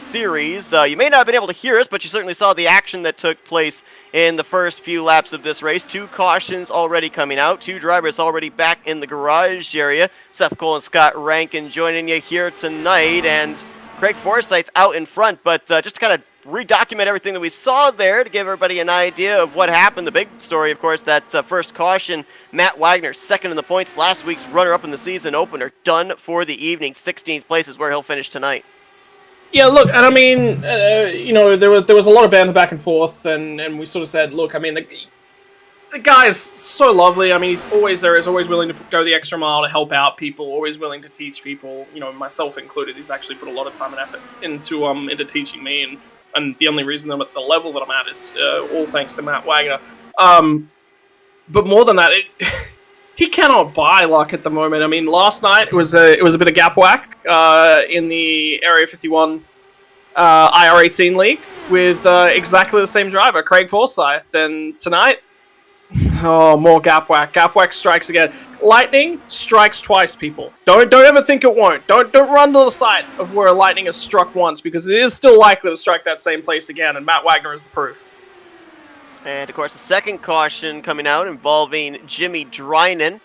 Series. You may not have been able to hear us, but you certainly saw the action that took place in the first few laps of this race. 2 cautions already coming out, 2 drivers already back in the garage area. Seth Cole and Scott Rankin joining you here tonight, and Craig Forsyth out in front, but just to kind of redocument everything that we saw there to give everybody an idea of what happened. The big story, of course, that first caution, Matt Wagner, second in the points, last week's runner-up in the season opener, done for the evening. 16th place is where he'll finish tonight. Yeah, look, and I mean, there was a lot of banter back and forth, and we sort of said, look, I mean, the guy is so lovely. I mean, he's always there. He's always willing to go the extra mile to help out people. Always willing to teach people. Myself included. He's actually put a lot of time and effort into teaching me, and the only reason I'm at the level that I'm at is all thanks to Matt Wagner. But more than that, he cannot buy luck at the moment. I mean, last night it was a bit of gap whack in the Area 51 IR18 league with exactly the same driver, Craig Forsyth. And tonight, more gap whack. Gap whack strikes again. Lightning strikes twice, people. Don't ever think it won't. Don't run to the side of where lightning has struck once, because it is still likely to strike that same place again, and Matt Wagner is the proof. And, of course, the second caution coming out involving Jimmy Drynan.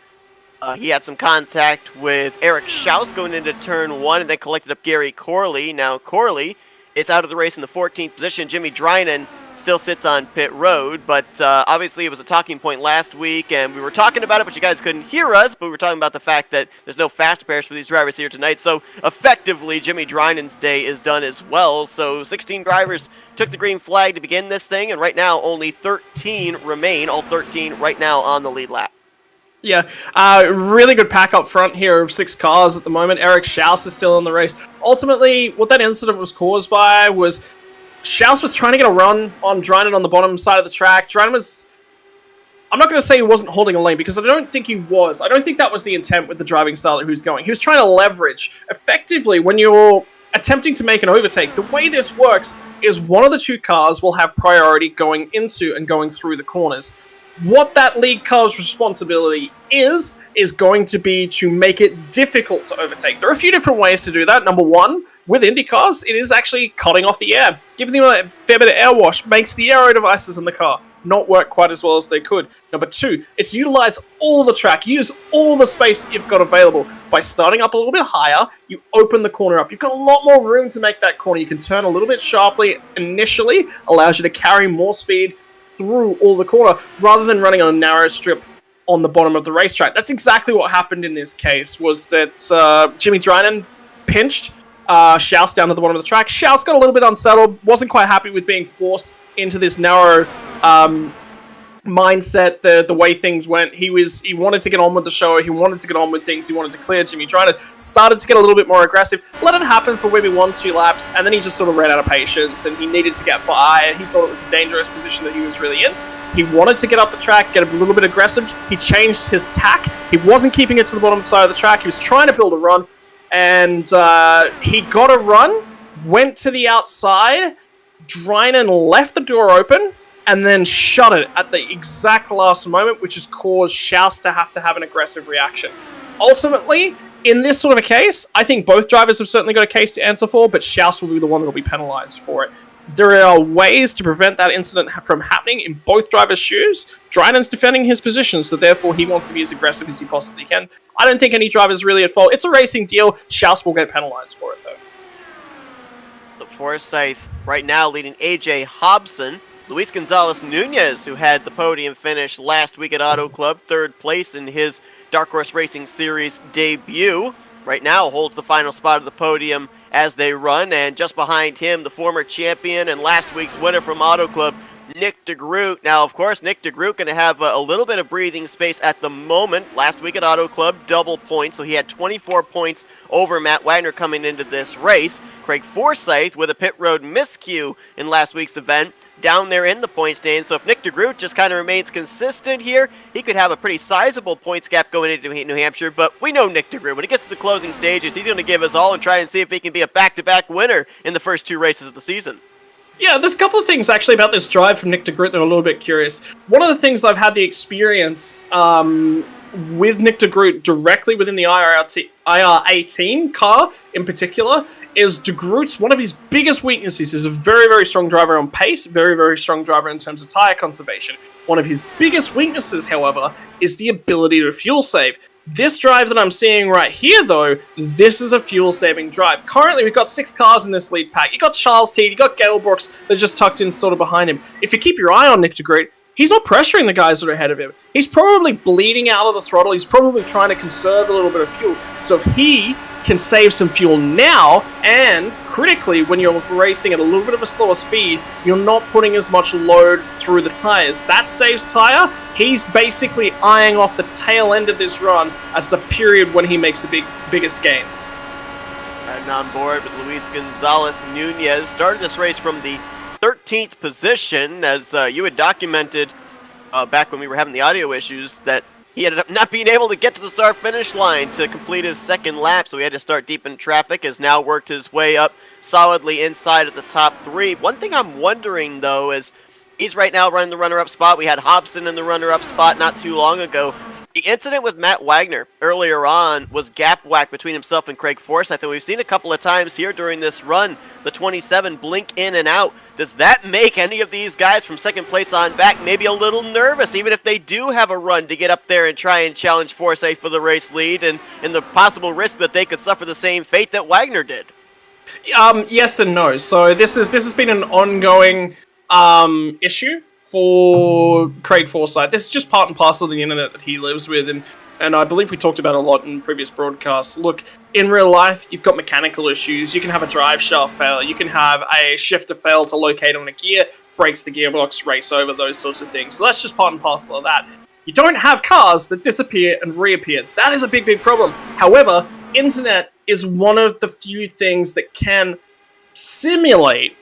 He had some contact with Eric Schaus going into turn 1, and then collected up Gary Corley. Now, Corley is out of the race in the 14th position. Jimmy Drynan still sits on pit road, but obviously it was a talking point last week, and we were talking about it, but you guys couldn't hear us, but we were talking about the fact that there's no fast pairs for these drivers here tonight, so effectively Jimmy Drynan's day is done as well. So 16 drivers took the green flag to begin this thing, and right now only 13 remain, all 13 right now on the lead lap. Yeah, really good pack up front here of 6 cars at the moment. Eric Schaus is still in the race. Ultimately, what that incident was caused by was Schaus was trying to get a run on Drynan on the bottom side of the track. Drynan was... I'm not going to say he wasn't holding a lane, because I don't think he was. I don't think that was the intent with the driving style that he was going. He was trying to leverage. Effectively, when you're attempting to make an overtake, the way this works is one of the 2 cars will have priority going into and going through the corners. What that lead car's responsibility is going to be to make it difficult to overtake. There are a few different ways to do that. Number 1, with Indy cars, it is actually cutting off the air. Giving them a fair bit of air wash makes the aero devices in the car not work quite as well as they could. Number 2, it's utilize all the track. Use all the space that you've got available. By starting up a little bit higher, you open the corner up. You've got a lot more room to make that corner. You can turn a little bit sharply initially, allows you to carry more speed through all the corner, rather than running on a narrow strip on the bottom of the racetrack. That's exactly what happened in this case, was that Jimmy Drynan pinched Schaus down to the bottom of the track. Schaus got a little bit unsettled, wasn't quite happy with being forced into this narrow mindset, the way things went. He wanted to get on with the show, he wanted to get on with things, he wanted to clear Jimmy Drynan, started to get a little bit more aggressive, let it happen for maybe 1-2 laps, and then he just sort of ran out of patience, and he needed to get by, and he thought it was a dangerous position that he was really in. He wanted to get up the track, get a little bit aggressive. He changed his tack. He wasn't keeping it to the bottom side of the track. He was trying to build a run, and he got a run, went to the outside, Drynan left the door open, and then shut it at the exact last moment, which has caused Schaus to have an aggressive reaction. Ultimately, in this sort of a case, I think both drivers have certainly got a case to answer for, but Schaus will be the one that will be penalized for it. There are ways to prevent that incident from happening in both drivers' shoes. Drynan's defending his position, so therefore he wants to be as aggressive as he possibly can. I don't think any driver's really at fault. It's a racing deal. Schaus will get penalized for it, though. The Forsyth right now leading AJ Hobson. Luis Gonzalez Nunez, who had the podium finish last week at Auto Club, 3rd place in his Dark Horse Racing Series debut, right now holds the final spot of the podium as they run, and just behind him, the former champion and last week's winner from Auto Club, Nick Degroot. Now, of course, Nick Degroot going to have a little bit of breathing space at the moment. Last week at Auto Club, double points, so he had 24 points over Matt Wagner coming into this race. Craig Forsyth with a pit road miscue in last week's event, down there in the point stand. So if Nick Degroot just kind of remains consistent here, he could have a pretty sizable points gap going into New Hampshire. But we know Nick Degroot, when he gets to the closing stages, he's going to give us all and try and see if he can be a back-to-back winner in the first 2 races of the season. Yeah, there's a couple of things actually about this drive from Nick Degroot that are a little bit curious. One of the things I've had the experience with Nick Degroot directly within the IR18 car in particular is Degroot's one of his biggest weaknesses. He's a very, very strong driver on pace, very, very strong driver in terms of tyre conservation. One of his biggest weaknesses, however, is the ability to fuel save. This drive that I'm seeing right here, though, this is a fuel-saving drive. Currently, we've got 6 cars in this lead pack. You got Charles Teed, you got Gale Brooks, they're just tucked in sort of behind him. If you keep your eye on Nick Degroot, he's not pressuring the guys that are ahead of him. He's probably bleeding out of the throttle. He's probably trying to conserve a little bit of fuel. So if he can save some fuel now, and critically, when you're racing at a little bit of a slower speed, you're not putting as much load through the tires. That saves tire. He's basically eyeing off the tail end of this run as the period when he makes the biggest gains. And on board with Luis Gonzalez Nunez. Started this race from the 13th position, as you had documented back when we were having the audio issues, that he ended up not being able to get to the start-finish line to complete his second lap, so he had to start deep in traffic, has now worked his way up solidly inside of the top 3. One thing I'm wondering, though, is he's right now running the runner-up spot. We had Hobson in the runner-up spot not too long ago. The incident with Matt Wagner earlier on was gap whack between himself and Craig Forsyth, and we've seen a couple of times here during this run, the 27 blink in and out. Does that make any of these guys from second place on back maybe a little nervous, even if they do have a run to get up there and try and challenge Forsyth for the race lead, and the possible risk that they could suffer the same fate that Wagner did? Yes and no. So this has been an ongoing issue for Craig Forsyth. This is just part and parcel of the internet that he lives with, and I believe we talked about a lot in previous broadcasts. Look, in real life, you've got mechanical issues. You can have a drive shaft fail. You can have a shifter fail to locate on a gear, breaks the gearbox, race over, those sorts of things. So that's just part and parcel of that. You don't have cars that disappear and reappear. That is a big, big problem. However, internet is one of the few things that can simulate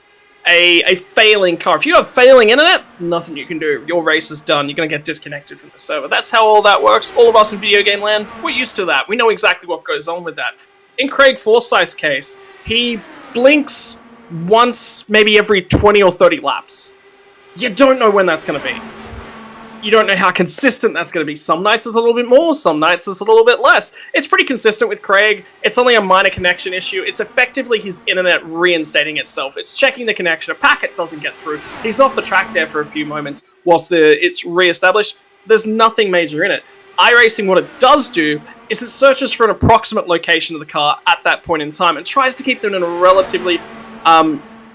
a failing car. If you have failing internet, nothing you can do. Your race is done. You're going to get disconnected from the server. That's how all that works. All of us in video game land, we're used to that. We know exactly what goes on with that. In Craig Forsyth's case, he blinks once, maybe every 20 or 30 laps. You don't know when that's going to be. You don't know how consistent that's going to be. Some nights it's a little bit more, some nights it's a little bit less. It's pretty consistent with Craig. It's only a minor connection issue. It's effectively his internet reinstating itself. It's checking the connection. A packet doesn't get through. He's off the track there for a few moments whilst it's re-established. There's nothing major in it. iRacing, what it does do is it searches for an approximate location of the car at that point in time and tries to keep them in a relatively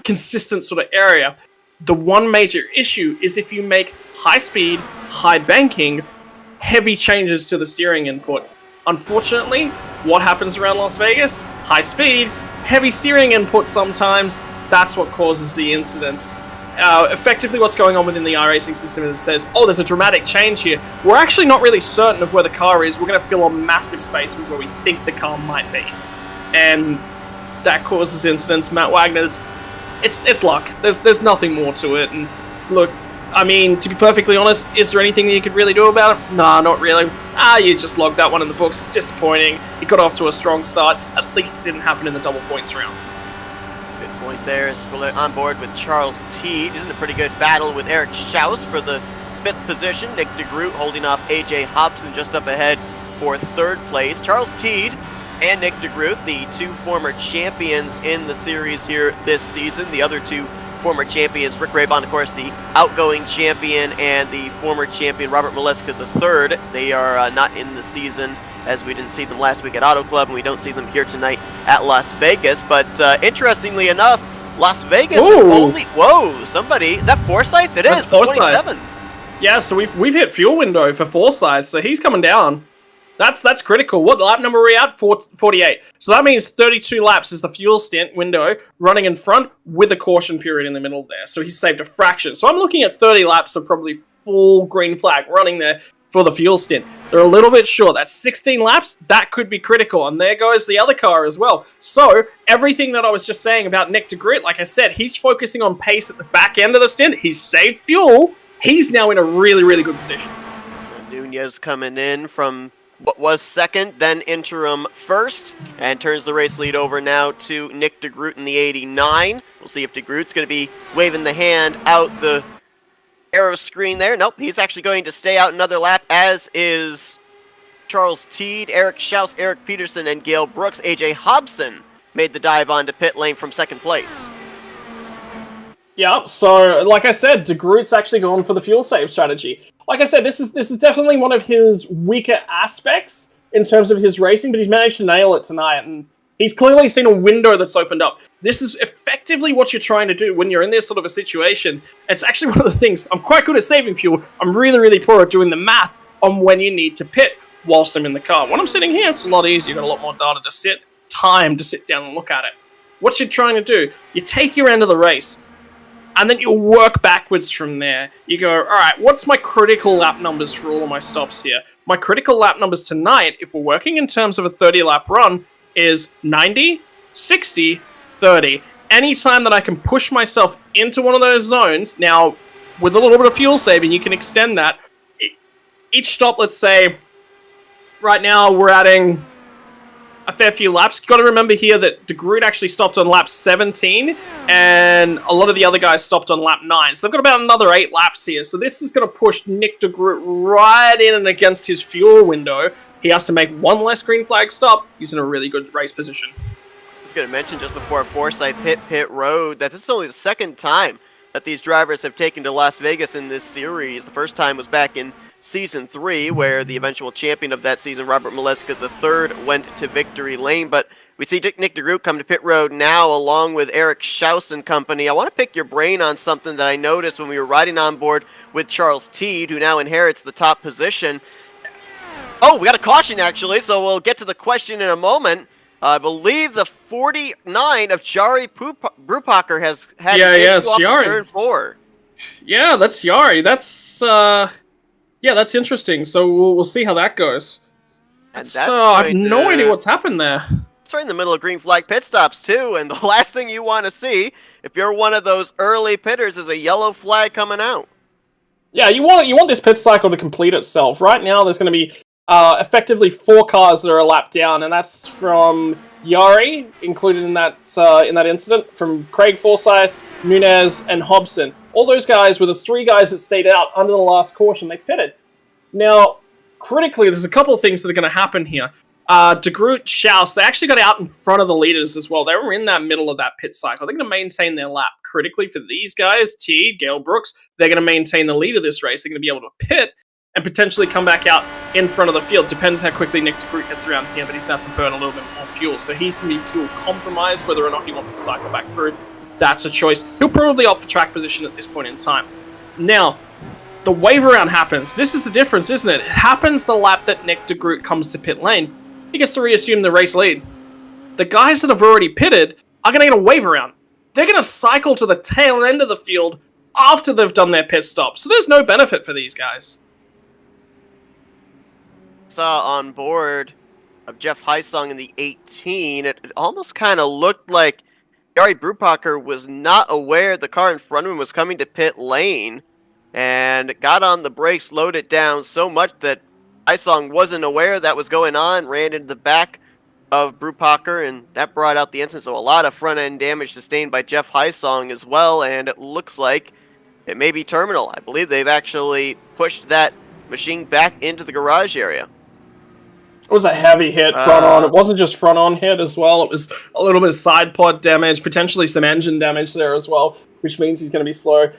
consistent sort of area. The one major issue is if you make high speed, high banking, heavy changes to the steering input. Unfortunately, what happens around Las Vegas? High speed, heavy steering input sometimes, that's what causes the incidents. Effectively what's going on within the iRacing system is it says, oh, there's a dramatic change here. We're actually not really certain of where the car is. We're going to fill a massive space with where we think the car might be. And that causes incidents. Matt Wagner's, it's luck. There's nothing more to it. And look, I mean, to be perfectly honest, is there anything that you could really do about it? Nah, not really. You just logged that one in the books. It's disappointing. It got off to a strong start. At least it didn't happen in the double points round. Good point there. Spiller on board with Charles Teed. He's in a pretty good battle with Eric Schaus for the 5th position. Nick Degroot holding off AJ Hobson just up ahead for 3rd place. Charles Teed and Nick Degroot, the 2 former champions in the series here this season. The other 2 former champions, Rick Raybon, of course, the outgoing champion, and the former champion, Robert Maleska III. They are not in the season, as we didn't see them last week at Auto Club, and we don't see them here tonight at Las Vegas. But interestingly enough, Las Vegas is only... Whoa, somebody... Is that Forsyth? It is, for 27. Yeah, so we've hit fuel window for Forsyth, so he's coming down. That's critical. What lap number are we at? 48. So that means 32 laps is the fuel stint window running in front with a caution period in the middle there. So he's saved a fraction. So I'm looking at 30 laps of probably full green flag running there for the fuel stint. They're a little bit short. That's 16 laps. That could be critical. And there goes the other car as well. So everything that I was just saying about Nick Degroot, like I said, he's focusing on pace at the back end of the stint. He's saved fuel. He's now in a really, really good position. Nunez coming in from what was 2nd, then interim 1st, and turns the race lead over now to Nick Degroot in the 89. We'll see if Degroot's going to be waving the hand out the arrow screen there. Nope, he's actually going to stay out another lap, as is Charles Teed, Eric Schaus, Eric Peterson, and Gale Brooks. AJ Hobson made the dive onto pit lane from second place. Yeah, so like I said, Degroot's actually gone for the fuel save strategy. Like I said, this is definitely one of his weaker aspects in terms of his racing, but he's managed to nail it tonight, and he's clearly seen a window that's opened up. This is effectively what you're trying to do when you're in this sort of a situation. It's actually one of the things, I'm quite good at saving fuel, I'm really, really poor at doing the math on when you need to pit whilst I'm in the car. When I'm sitting here, it's a lot easier, you've got a lot more data to time to sit down and look at it. What you're trying to do, you take your end of the race, and then you work backwards from there. You go, alright, what's my critical lap numbers for all of my stops here? My critical lap numbers tonight, if we're working in terms of a 30-lap run, is 90, 60, 30. Anytime that I can push myself into one of those zones, now, with a little bit of fuel saving, you can extend that. Each stop, let's say, right now we're adding a fair few laps. You've got to remember here that Degroot actually stopped on lap 17, and a lot of the other guys stopped on lap 9. So they've got about another 8 laps here. So this is going to push Nick Degroot right in and against his fuel window. He has to make one less green flag stop. He's in a really good race position. I was going to mention just before Forsyth hit pit road that this is only the second time that these drivers have taken to Las Vegas in this series. The first time was back in Season 3, where the eventual champion of that season, Robert Maleska III, went to victory lane. But we see Nick Degroot come to pit road now, along with Eric Schaus and company. I want to pick your brain on something that I noticed when we were riding on board with Charles Teed, who now inherits the top position. Oh, we got a caution, actually, so we'll get to the question in a moment. I believe the 49 of Jari Brupacher has had an issue off of turn 4. Yeah, that's Jari. Yeah, that's interesting. So we'll see how that goes. And so I have no idea what's happened there. It's right in the middle of green flag pit stops too, and the last thing you want to see, if you're one of those early pitters, is a yellow flag coming out. Yeah, you want this pit cycle to complete itself. Right now, there's going to be effectively 4 cars that are a lap down, and that's from Jari, included in that incident, from Craig Forsyth, Nunez, and Hobson. All those guys were the 3 guys that stayed out under the last caution. They pitted. Now, critically, there's a couple of things that are going to happen here. Degroot, Schaus, they actually got out in front of the leaders as well. They were in that middle of that pit cycle. They're going to maintain their lap. Critically for these guys, T, Gale Brooks, they're going to maintain the lead of this race. They're going to be able to pit and potentially come back out in front of the field. Depends how quickly Nick Degroot gets around here, but he's going to have to burn a little bit more fuel. So he's going to be fuel compromised, whether or not he wants to cycle back through. That's a choice. He'll probably opt for track position at this point in time. Now, the wave around happens. This is the difference, isn't it? It happens the lap that Nick Degroot comes to pit lane. He gets to reassume the race lead. The guys that have already pitted are going to get a wave around. They're going to cycle to the tail end of the field after they've done their pit stop. So there's no benefit for these guys. Saw on board of Jeff Heisong in the 18. It almost kind of looked like Jari Brupacher was not aware the car in front of him was coming to pit lane and got on the brakes, slowed it down so much that Heisong wasn't aware that was going on, ran into the back of Brupacher, and that brought out the incident. So a lot of front-end damage sustained by Jeff Heisong as well, and it looks like it may be terminal. I believe they've actually pushed that machine back into the garage area. It was a heavy hit front on. It wasn't just front on hit as well. It was a little bit of side pod damage, potentially some engine damage there as well, which means he's going to be slow.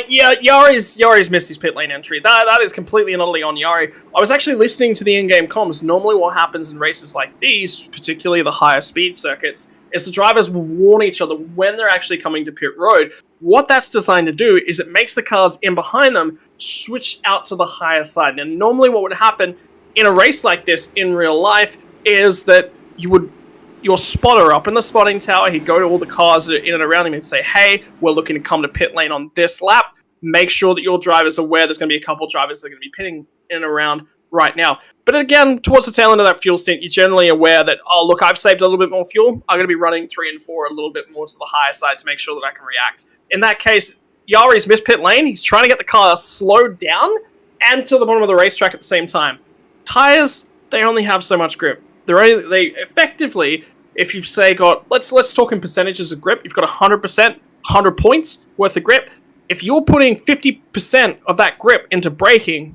Yeah, Yari's missed his pit lane entry. That is completely and utterly on Jari. I was actually listening to the in-game comms. Normally what happens in races like these, particularly the higher speed circuits, is the drivers will warn each other when they're actually coming to pit road. What that's designed to do is it makes the cars in behind them switch out to the higher side. Now, normally what would happen in a race like this in real life is that your spotter up in the spotting tower, he'd go to all the cars that are in and around him and say, hey, we're looking to come to pit lane on this lap. Make sure that your driver's aware there's going to be a couple drivers that are going to be pitting in and around right now. But again, towards the tail end of that fuel stint, you're generally aware that, oh, look, I've saved a little bit more fuel. I'm going to be running 3 and 4 a little bit more to the higher side to make sure that I can react. In that case, Yari's missed pit lane. He's trying to get the car slowed down and to the bottom of the racetrack at the same time. Tires, they only have so much grip. They effectively, if you've say got, let's talk in percentages of grip, you've got 100%, 100 points worth of grip. If you're putting 50% of that grip into braking,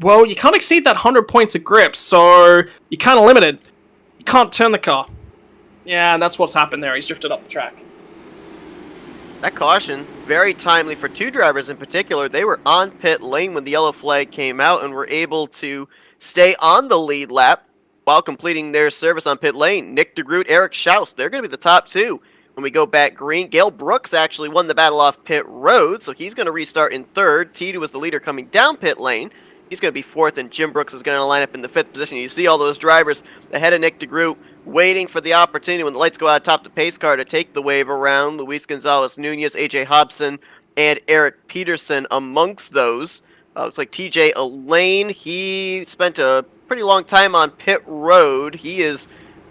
well, you can't exceed that 100 points of grip, so you're kind of limited. You can't turn the car. Yeah, and that's what's happened there. He's drifted up the track. That caution, very timely for two drivers in particular. They were on pit lane when the yellow flag came out and were able to stay on the lead lap while completing their service on pit lane. Nick Degroot, Eric Schaus, they're going to be the top two. When we go back green, Gale Brooks actually won the battle off pit road, so he's going to restart in third. T2 was the leader coming down pit lane. He's going to be fourth, and Jim Brooks is going to line up in the fifth position. You see all those drivers ahead of Nick Degroot waiting for the opportunity when the lights go out atop the pace car to take the wave around. Luis Gonzalez Nunez, AJ Hobson, and Eric Peterson amongst those. Looks like TJ Elaine, he spent a pretty long time on pit road. He is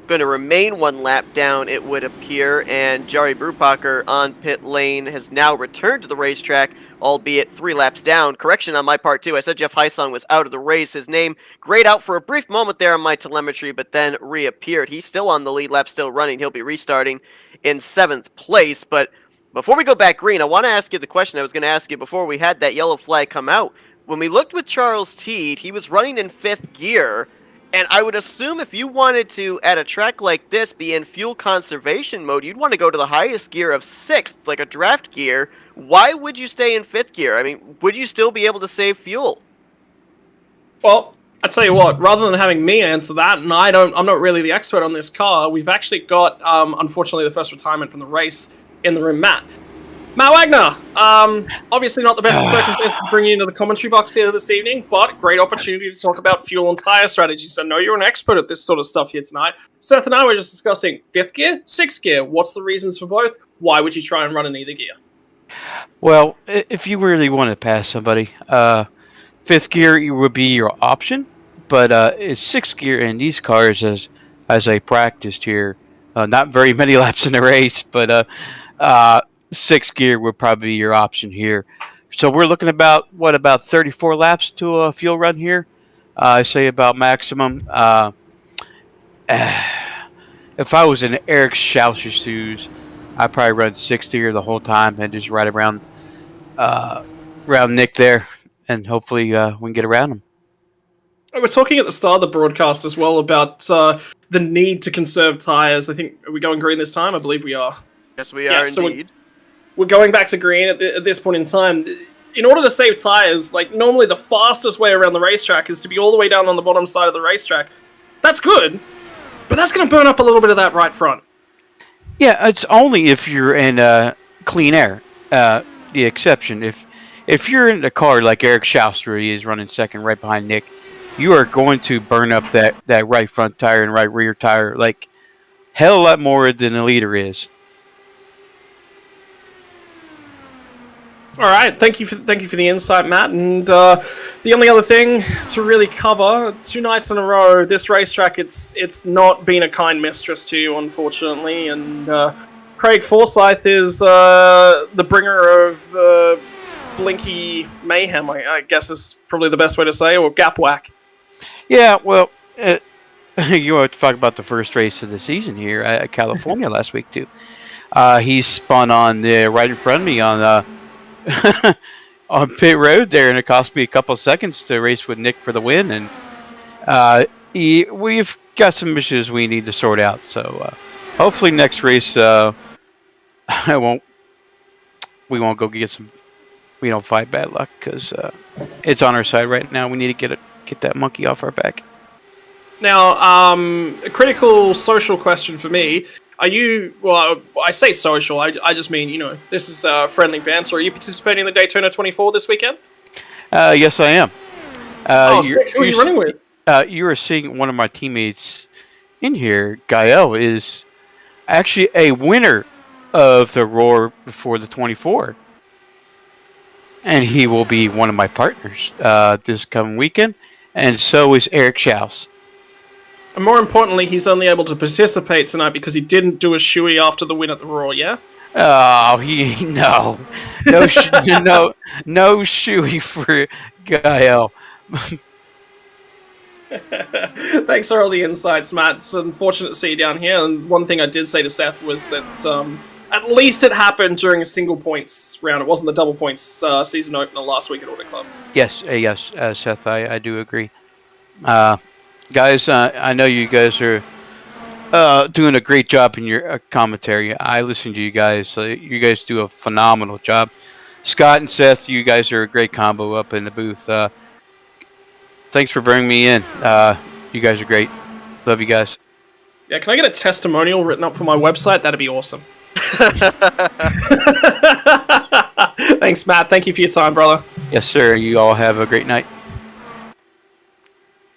going to remain one lap down, it would appear, and Jari Brubacher on pit lane has now returned to the racetrack, albeit 3 laps down. Correction on my part, too. I said Jeff Heisong was out of the race. His name grayed out for a brief moment there on my telemetry, but then reappeared. He's still on the lead lap, still running. He'll be restarting in 7th place, but before we go back green, I want to ask you the question I was going to ask you before we had that yellow flag come out. When we looked with Charles Teed, he was running in 5th gear, and I would assume if you wanted to, at a track like this, be in fuel conservation mode, you'd want to go to the highest gear of 6th, like a draft gear. Why would you stay in 5th gear? I mean, would you still be able to save fuel? Well, I tell you what, rather than having me answer that, and I'm not really the expert on this car, we've actually got, unfortunately, the first retirement from the race in the room, Matt Wagner. Obviously not the best of circumstances to bring you into the commentary box here this evening, but great opportunity to talk about fuel and tire strategy. So I know you're an expert at this sort of stuff here tonight. Seth and I were just discussing 5th gear, 6th gear. What's the reasons for both? Why would you try and run in either gear? Well, if you really want to pass somebody, 5th gear would be your option, but it's 6th gear in these cars as I practiced here. Not very many laps in the race, but 6th gear would probably be your option here. So we're looking about 34 laps to a fuel run here. I say about maximum. If I was in Eric Schaus's shoes, I'd probably run 6th gear the whole time and just ride around Nick there, and hopefully we can get around him. We're talking at the start of the broadcast as well about the need to conserve tires. I think, are we going green this time? I believe we are. Yes, we are indeed. We're going back to green at this point in time. In order to save tires, like normally the fastest way around the racetrack is to be all the way down on the bottom side of the racetrack. That's good, but that's going to burn up a little bit of that right front. Yeah, it's only if you're in clean air. The exception, if you're in a car like Eric Schaus, where he is running second right behind Nick, you are going to burn up that right front tire and right rear tire like hell a lot more than the leader is. All right, thank you for the insight, Matt. And the only other thing to really cover, 2 nights in a row, this racetrack, it's not been a kind mistress to you, unfortunately. And Craig Forsyth is the bringer of blinky mayhem, I guess is probably the best way to say, or gap whack. Yeah, well, you want to talk about the first race of the season here at California last week too. He spun on right in front of me on on pit road there, and it cost me a couple of seconds to race with Nick for the win. And we've got some issues we need to sort out. So hopefully next race we won't go get some. We don't fight bad luck because it's on our side right now. We need to get that monkey off our back. Now, a critical social question for me. Are you, well, I say social, I just mean, this is friendly banter. Are you participating in the Daytona 24 this weekend? Yes, I am. Sick. Who are you running with? You are seeing one of my teammates in here, Gael, is actually a winner of the Roar before the 24. And he will be one of my partners this coming weekend. And so is Eric Schaus. And more importantly, he's only able to participate tonight because he didn't do a shoey after the win at the Raw, yeah? Oh, no shoey for Gael. Thanks for all the insights, Matt. It's unfortunate to see you down here. And one thing I did say to Seth was that at least it happened during a single points round. It wasn't the double points season opener last week at Auto Club. Yes, Seth, I do agree. Guys, I know you guys are doing a great job in your commentary. I listen to you guys. You guys do a phenomenal job. Scott and Seth, you guys are a great combo up in the booth. Thanks for bringing me in. You guys are great. Love you guys. Yeah, can I get a testimonial written up for my website? That'd be awesome. Thanks, Matt. Thank you for your time, brother. Yes, sir. You all have a great night.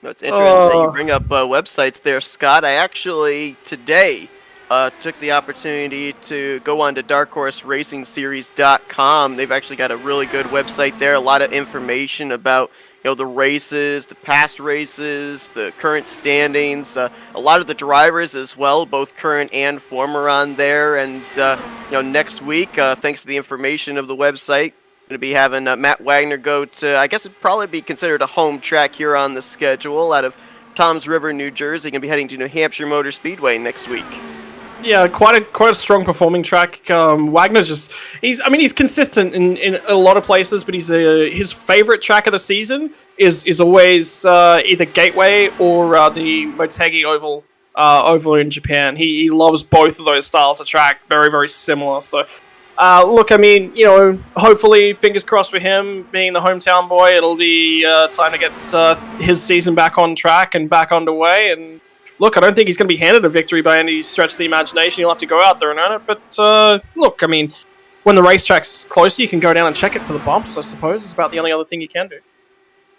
It's interesting that you bring up websites there, Scott. I actually, today, took the opportunity to go on to darkhorseracingseries.com. They've actually got a really good website there, a lot of information about the races, the past races, the current standings, a lot of the drivers as well, both current and former on there. And next week, thanks to the information of the website, going to be having Matt Wagner go to, I guess it'd probably be considered a home track here on the schedule, out of Toms River, New Jersey. Going to be heading to New Hampshire Motor Speedway next week. Yeah, quite a strong performing track. Wagner's he's consistent in a lot of places, but his favorite track of the season is always either Gateway or the Motegi Oval over in Japan. He loves both of those styles of track, very, very similar. So, look, I mean, hopefully, fingers crossed for him, being the hometown boy, it'll be time to get his season back on track and back underway. And look, I don't think he's going to be handed a victory by any stretch of the imagination. He'll have to go out there and earn it. But look, I mean, when the racetrack's closer, you can go down and check it for the bumps, I suppose. It's about the only other thing you can do.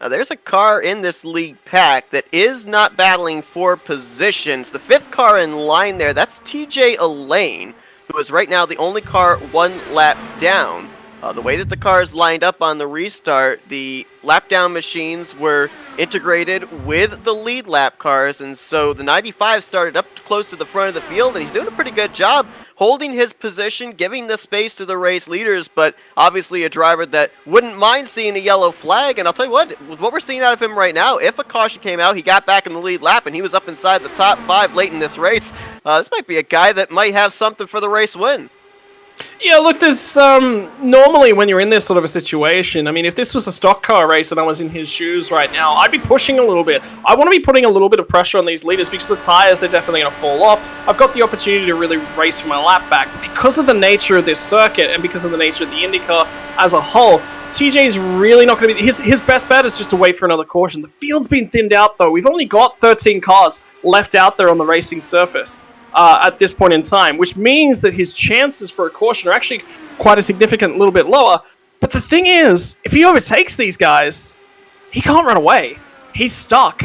Now, there's a car in this league pack that is not battling for positions. The fifth car in line there, that's TJ Elaine, who is right now the only car one lap down. The way that the cars lined up on the restart, the lap down machines were integrated with the lead lap cars, and so the 95 started up close to the front of the field, and he's doing a pretty good job holding his position, giving the space to the race leaders, but obviously a driver that wouldn't mind seeing a yellow flag. And I'll tell you what, with what we're seeing out of him right now, if a caution came out, he got back in the lead lap, and he was up inside the top 5 late in this race. This might be a guy that might have something for the race win. Yeah, look, there's normally when you're in this sort of a situation, I mean, if this was a stock car race and I was in his shoes right now, I'd be pushing a little bit. I want to be putting a little bit of pressure on these leaders because the tires, they're definitely going to fall off. I've got the opportunity to really race for my lap back. Because of the nature of this circuit and because of the nature of the IndyCar as a whole, TJ's really not going to be... His best bet is just to wait for another caution. The field's been thinned out, though. We've only got 13 cars left out there on the racing surface at this point in time, which means that his chances for a caution are actually quite a significant little bit lower. But the thing is, if he overtakes these guys, he can't run away. He's stuck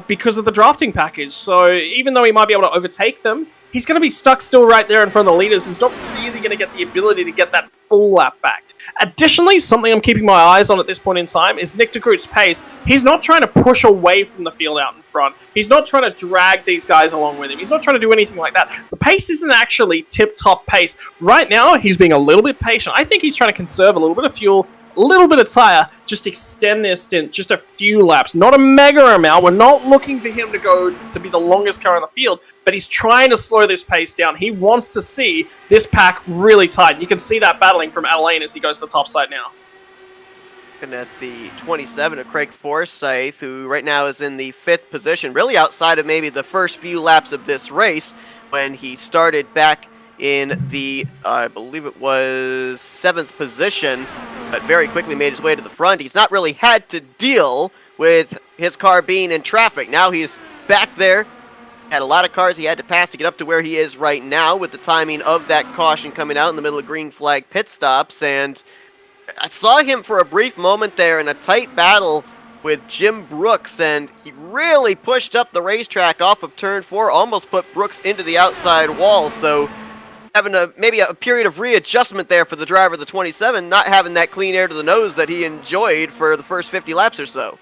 because of the drafting package. So even though he might be able to overtake them, he's going to be stuck still right there in front of the leaders. He's not really going to get the ability to get that full lap back. Additionally, something I'm keeping my eyes on at this point in time is Nick Degroot's pace. He's not trying to push away from the field out in front. He's not trying to drag these guys along with him. He's not trying to do anything like that. The pace isn't actually tip-top pace. Right now, he's being a little bit patient. I think he's trying to conserve a little bit of fuel, a little bit of tire, just extend their stint just a few laps. Not a mega amount. We're not looking for him to go to be the longest car in the field, but he's trying to slow this pace down. He wants to see this pack really tight. You can see that battling from Elaine as he goes to the top side now. And at the 27 of Craig Forsyth, who right now is in the 5th position, really outside of maybe the first few laps of this race, when he started back in the, I believe it was 7th position, but very quickly made his way to the front. He's not really had to deal with his car being in traffic. Now he's back there. Had a lot of cars he had to pass to get up to where he is right now with the timing of that caution coming out in the middle of green flag pit stops. And I saw him for a brief moment there in a tight battle with Jim Brooks, and he really pushed up the racetrack off of turn 4, almost put Brooks into the outside wall. So having maybe a period of readjustment there for the driver of the 27, not having that clean air to the nose that he enjoyed for the first 50 laps or so.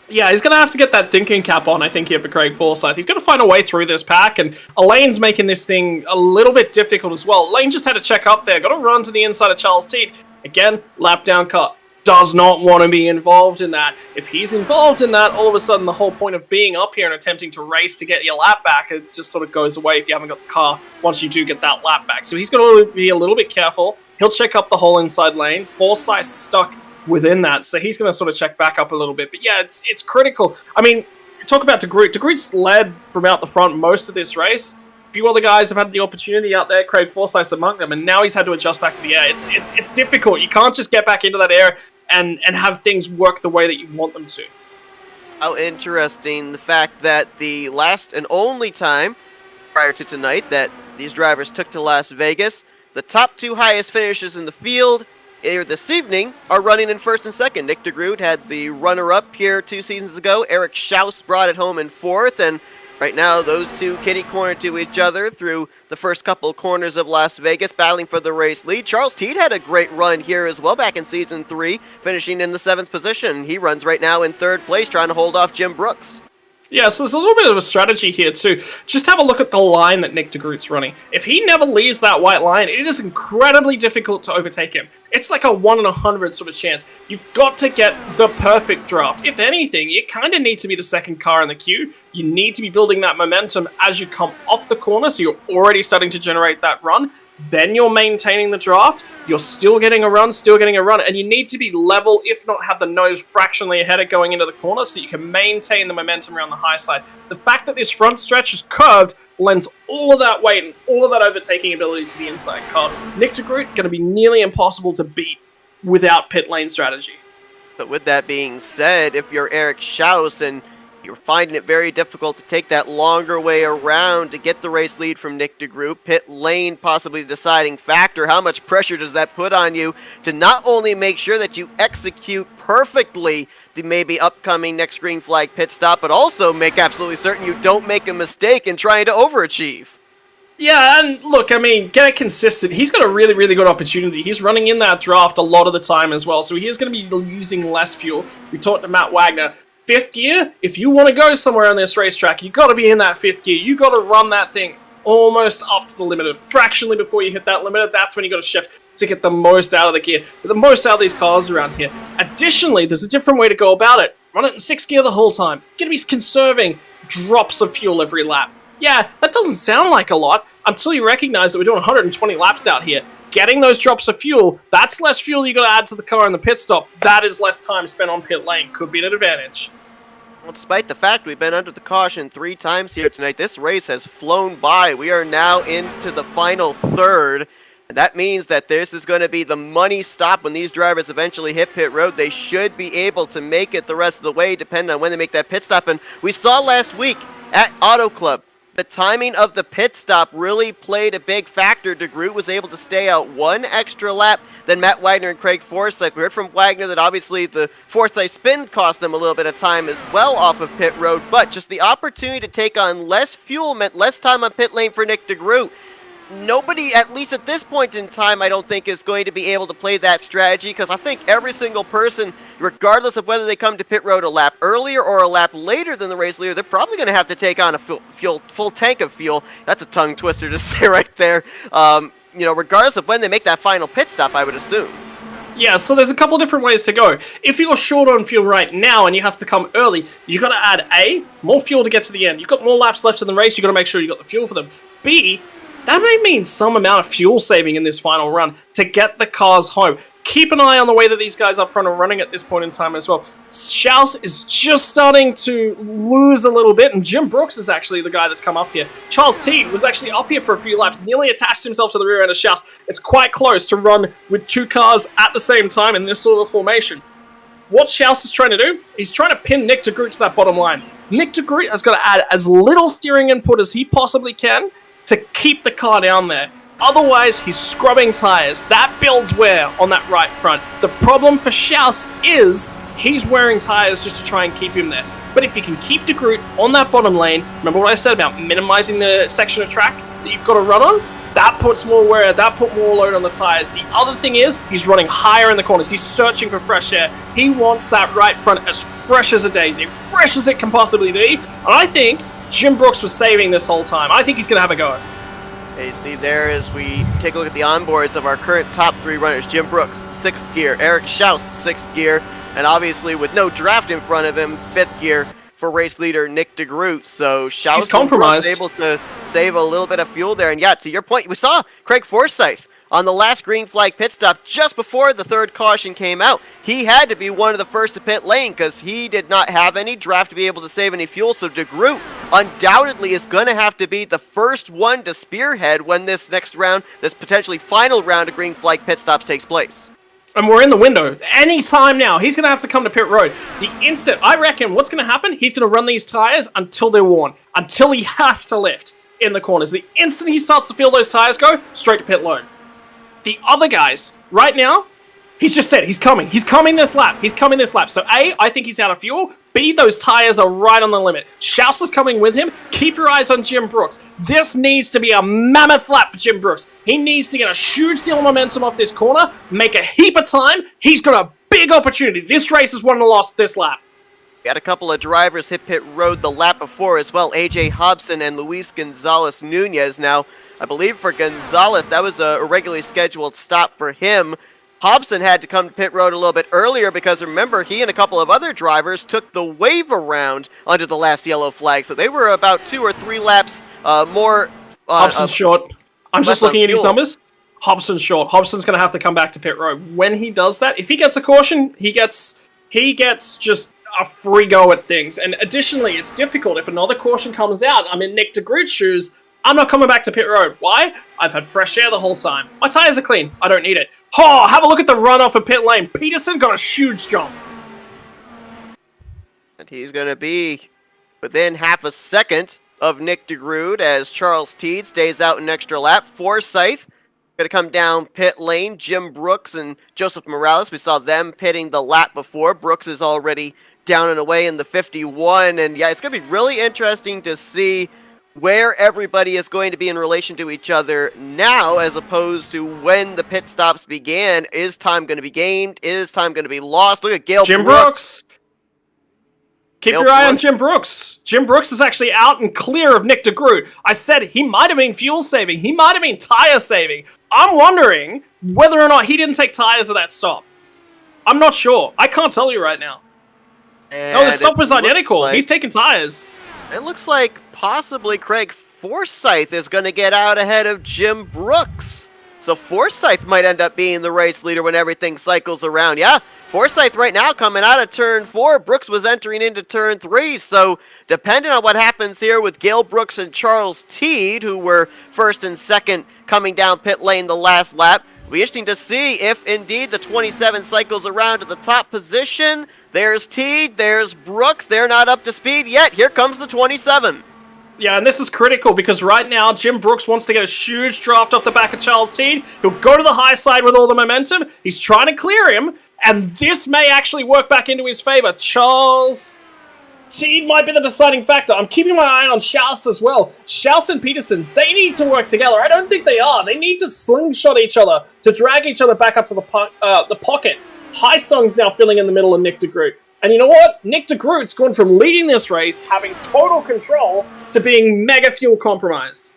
Yeah, he's going to have to get that thinking cap on, I think, here for Craig Forsyth. He's got to find a way through this pack, and Elaine's making this thing a little bit difficult as well. Elaine just had to check up there, got to run to the inside of Charles Teed. Again, lap down cut. Does not want to be involved in that. If he's involved in that, all of a sudden the whole point of being up here and attempting to race to get your lap back, it just sort of goes away if you haven't got the car once you do get that lap back. So he's going to be a little bit careful. He'll check up the whole inside lane. Forsyth stuck within that, so he's going to sort of check back up a little bit. But yeah, it's critical. I mean, talk about Degroot. Degroot's led from out the front most of this race. A few other guys have had the opportunity out there, Craig Forsyth among them, and now he's had to adjust back to the air. It's difficult. You can't just get back into that air and have things work the way that you want them to. How interesting the fact that the last and only time prior to tonight that these drivers took to Las Vegas, the top 2 highest finishers in the field here this evening are running in first and second. Nick Degroot had the runner-up here 2 seasons ago. Eric Schaus brought it home in fourth, and right now those two kitty-corner to each other through the first couple corners of Las Vegas, battling for the race lead. Charles Teed had a great run here as well back in Season 3, finishing in the 7th position. He runs right now in 3rd place, trying to hold off Jim Brooks. Yeah, so there's a little bit of a strategy here too. Just have a look at the line that Nick Degroot's running. If he never leaves that white line, it is incredibly difficult to overtake him. It's like a 1 in 100 sort of chance. You've got to get the perfect draft. If anything, you kind of need to be the second car in the queue. You need to be building that momentum as you come off the corner, so you're already starting to generate that run. Then you're maintaining the draft. You're still getting a run, and you need to be level, if not have the nose fractionally ahead of going into the corner, so you can maintain the momentum around the high side. The fact that this front stretch is curved lends all of that weight and all of that overtaking ability to the inside car. Nick Degroot going to be nearly impossible to beat without pit lane strategy. But with that being said, if you're Eric Schaus and you're finding it very difficult to take that longer way around to get the race lead from Nick Degroot, pit lane possibly the deciding factor, how much pressure does that put on you to not only make sure that you execute perfectly the maybe upcoming next green flag pit stop, but also make absolutely certain you don't make a mistake in trying to overachieve? Yeah, and look, I mean, get it consistent. He's got a really, really good opportunity. He's running in that draft a lot of the time as well, so he is going to be using less fuel. We talked to Matt Wagner. 5th gear, if you want to go somewhere on this racetrack, you've got to be in that 5th gear. You've got to run that thing almost up to the limiter. Fractionally before you hit that limiter, that's when you got to shift to get the most out of the gear. Get the most out of these cars around here. Additionally, there's a different way to go about it. Run it in 6th gear the whole time. You're going to be conserving drops of fuel every lap. Yeah, that doesn't sound like a lot until you recognize that we're doing 120 laps out here. Getting those drops of fuel, that's less fuel you got to add to the car in the pit stop. That is less time spent on pit lane. Could be an advantage. Well, despite the fact we've been under the caution 3 times here tonight, this race has flown by. We are now into the final third. And that means that this is going to be the money stop when these drivers eventually hit pit road. They should be able to make it the rest of the way, depending on when they make that pit stop. And we saw last week at Auto Club, the timing of the pit stop really played a big factor. Degroot was able to stay out 1 extra lap than Matt Wagner and Craig Forsyth. We heard from Wagner that obviously the Forsyth spin cost them a little bit of time as well off of pit road, but just the opportunity to take on less fuel meant less time on pit lane for Nick Degroot. Nobody, at least at this point in time, I don't think is going to be able to play that strategy, because I think every single person, regardless of whether they come to pit road a lap earlier or a lap later than the race leader, they're probably going to have to take on a full tank of fuel. That's a tongue twister to say right there. Regardless of when they make that final pit stop, I would assume. Yeah, so there's a couple different ways to go. If you're short on fuel right now and you have to come early, you got to add A, more fuel to get to the end. You've got more laps left in the race, you got to make sure you got the fuel for them. B, that may mean some amount of fuel saving in this final run to get the cars home. Keep an eye on the way that these guys up front are running at this point in time as well. Schaus is just starting to lose a little bit, and Jim Brooks is actually the guy that's come up here. Charles Teed was actually up here for a few laps, nearly attached himself to the rear end of Schaus. It's quite close to run with 2 cars at the same time in this sort of formation. What Schaus is trying to do, he's trying to pin Nick Degroot to that bottom line. Nick Degroot has got to add as little steering input as he possibly can to keep the car down there. Otherwise, he's scrubbing tires. That builds wear on that right front. The problem for Schaus is he's wearing tires just to try and keep him there. But if you can keep Degroot on that bottom lane, remember what I said about minimizing the section of track that you've got to run on? That puts more wear, that put more load on the tires. The other thing is, he's running higher in the corners. He's searching for fresh air. He wants that right front as fresh as a daisy, as fresh as it can possibly be. And I think Jim Brooks was saving this whole time. I think he's going to have a go. Hey, see there as we take a look at the onboards of our current top 3 runners. Jim Brooks, 6th gear. Eric Schaus, 6th gear. And obviously with no draft in front of him, 5th gear for race leader Nick Degroot. So Schaus and Brooks able to save a little bit of fuel there. And yeah, to your point, we saw Craig Forsyth on the last green flag pit stop just before the third caution came out. He had to be one of the first to pit lane because he did not have any draft to be able to save any fuel, so Degroot undoubtedly is going to have to be the first one to spearhead when this next round, this potentially final round of green flag pit stops takes place. And we're in the window. Any time now, he's going to have to come to pit road. The instant, I reckon, what's going to happen, he's going to run these tires until they're worn. Until he has to lift in the corners. The instant he starts to feel those tires go, straight to pit road. The other guys, right now, he's just said he's coming. He's coming this lap. He's coming this lap. So A, I think he's out of fuel. B, those tires are right on the limit. Schaus is coming with him. Keep your eyes on Jim Brooks. This needs to be a mammoth lap for Jim Brooks. He needs to get a huge deal of momentum off this corner, make a heap of time. He's got a big opportunity. This race is won and lost this lap. We had a couple of drivers hit pit road the lap before as well, AJ Hobson and Luis Gonzalez Nunez. Now, I believe for Gonzalez, that was a regularly scheduled stop for him. Hobson had to come to pit road a little bit earlier because, remember, he and a couple of other drivers took the wave around under the last yellow flag, so they were about 2 or 3 laps more... Hobson's short. I'm just looking at his fuel. numbers. Hobson's short. Hobson's going to have to come back to pit road. When he does that, if he gets a caution, he gets just a free go at things. And additionally, it's difficult. If another caution comes out, I'm in Nick Degroot's shoes, I'm not coming back to pit road. Why? I've had fresh air the whole time. My tires are clean. I don't need it. Oh, have a look at the runoff of pit lane. Peterson got a huge jump. And he's going to be within half a second of Nick Degroot as Charles Teed stays out an extra lap. Forsyth going to come down pit lane. Jim Brooks and Joseph Morales, we saw them pitting the lap before. Brooks is already down and away in the 51. And yeah, it's going to be really interesting to see where everybody is going to be in relation to each other now as opposed to when the pit stops began. Is time going to be gained? Is time going to be lost? Look at Jim Brooks. Keep your eye on Jim Brooks. Jim Brooks is actually out and clear of Nick Degroot. I said he might have been fuel saving. He might have been tire saving. I'm wondering whether or not he didn't take tires at that stop. I'm not sure. I can't tell you right now. No, the stop was identical. He's taking tires. It looks like possibly Craig Forsyth is going to get out ahead of Jim Brooks. So Forsyth might end up being the race leader when everything cycles around. Yeah, Forsyth right now coming out of turn 4. Brooks was entering into turn 3. So depending on what happens here with Gale Brooks and Charles Teed, who were first and second coming down pit lane the last lap, it'll be interesting to see if indeed the 27 cycles around at the top position. There's Teed, there's Brooks. They're not up to speed yet. Here comes the 27. Yeah, and this is critical because right now Jim Brooks wants to get a huge draft off the back of Charles Teed. He'll go to the high side with all the momentum. He's trying to clear him, and this may actually work back into his favor. Charles Teed might be the deciding factor. I'm keeping my eye on Schaus as well. Schaus and Peterson, they need to work together. I don't think they are. They need to slingshot each other to drag each other back up to the pocket. Highsong's now filling in the middle of Nick Degroot. And you know what? Nick Degroot's gone from leading this race, having total control, to being mega fuel compromised.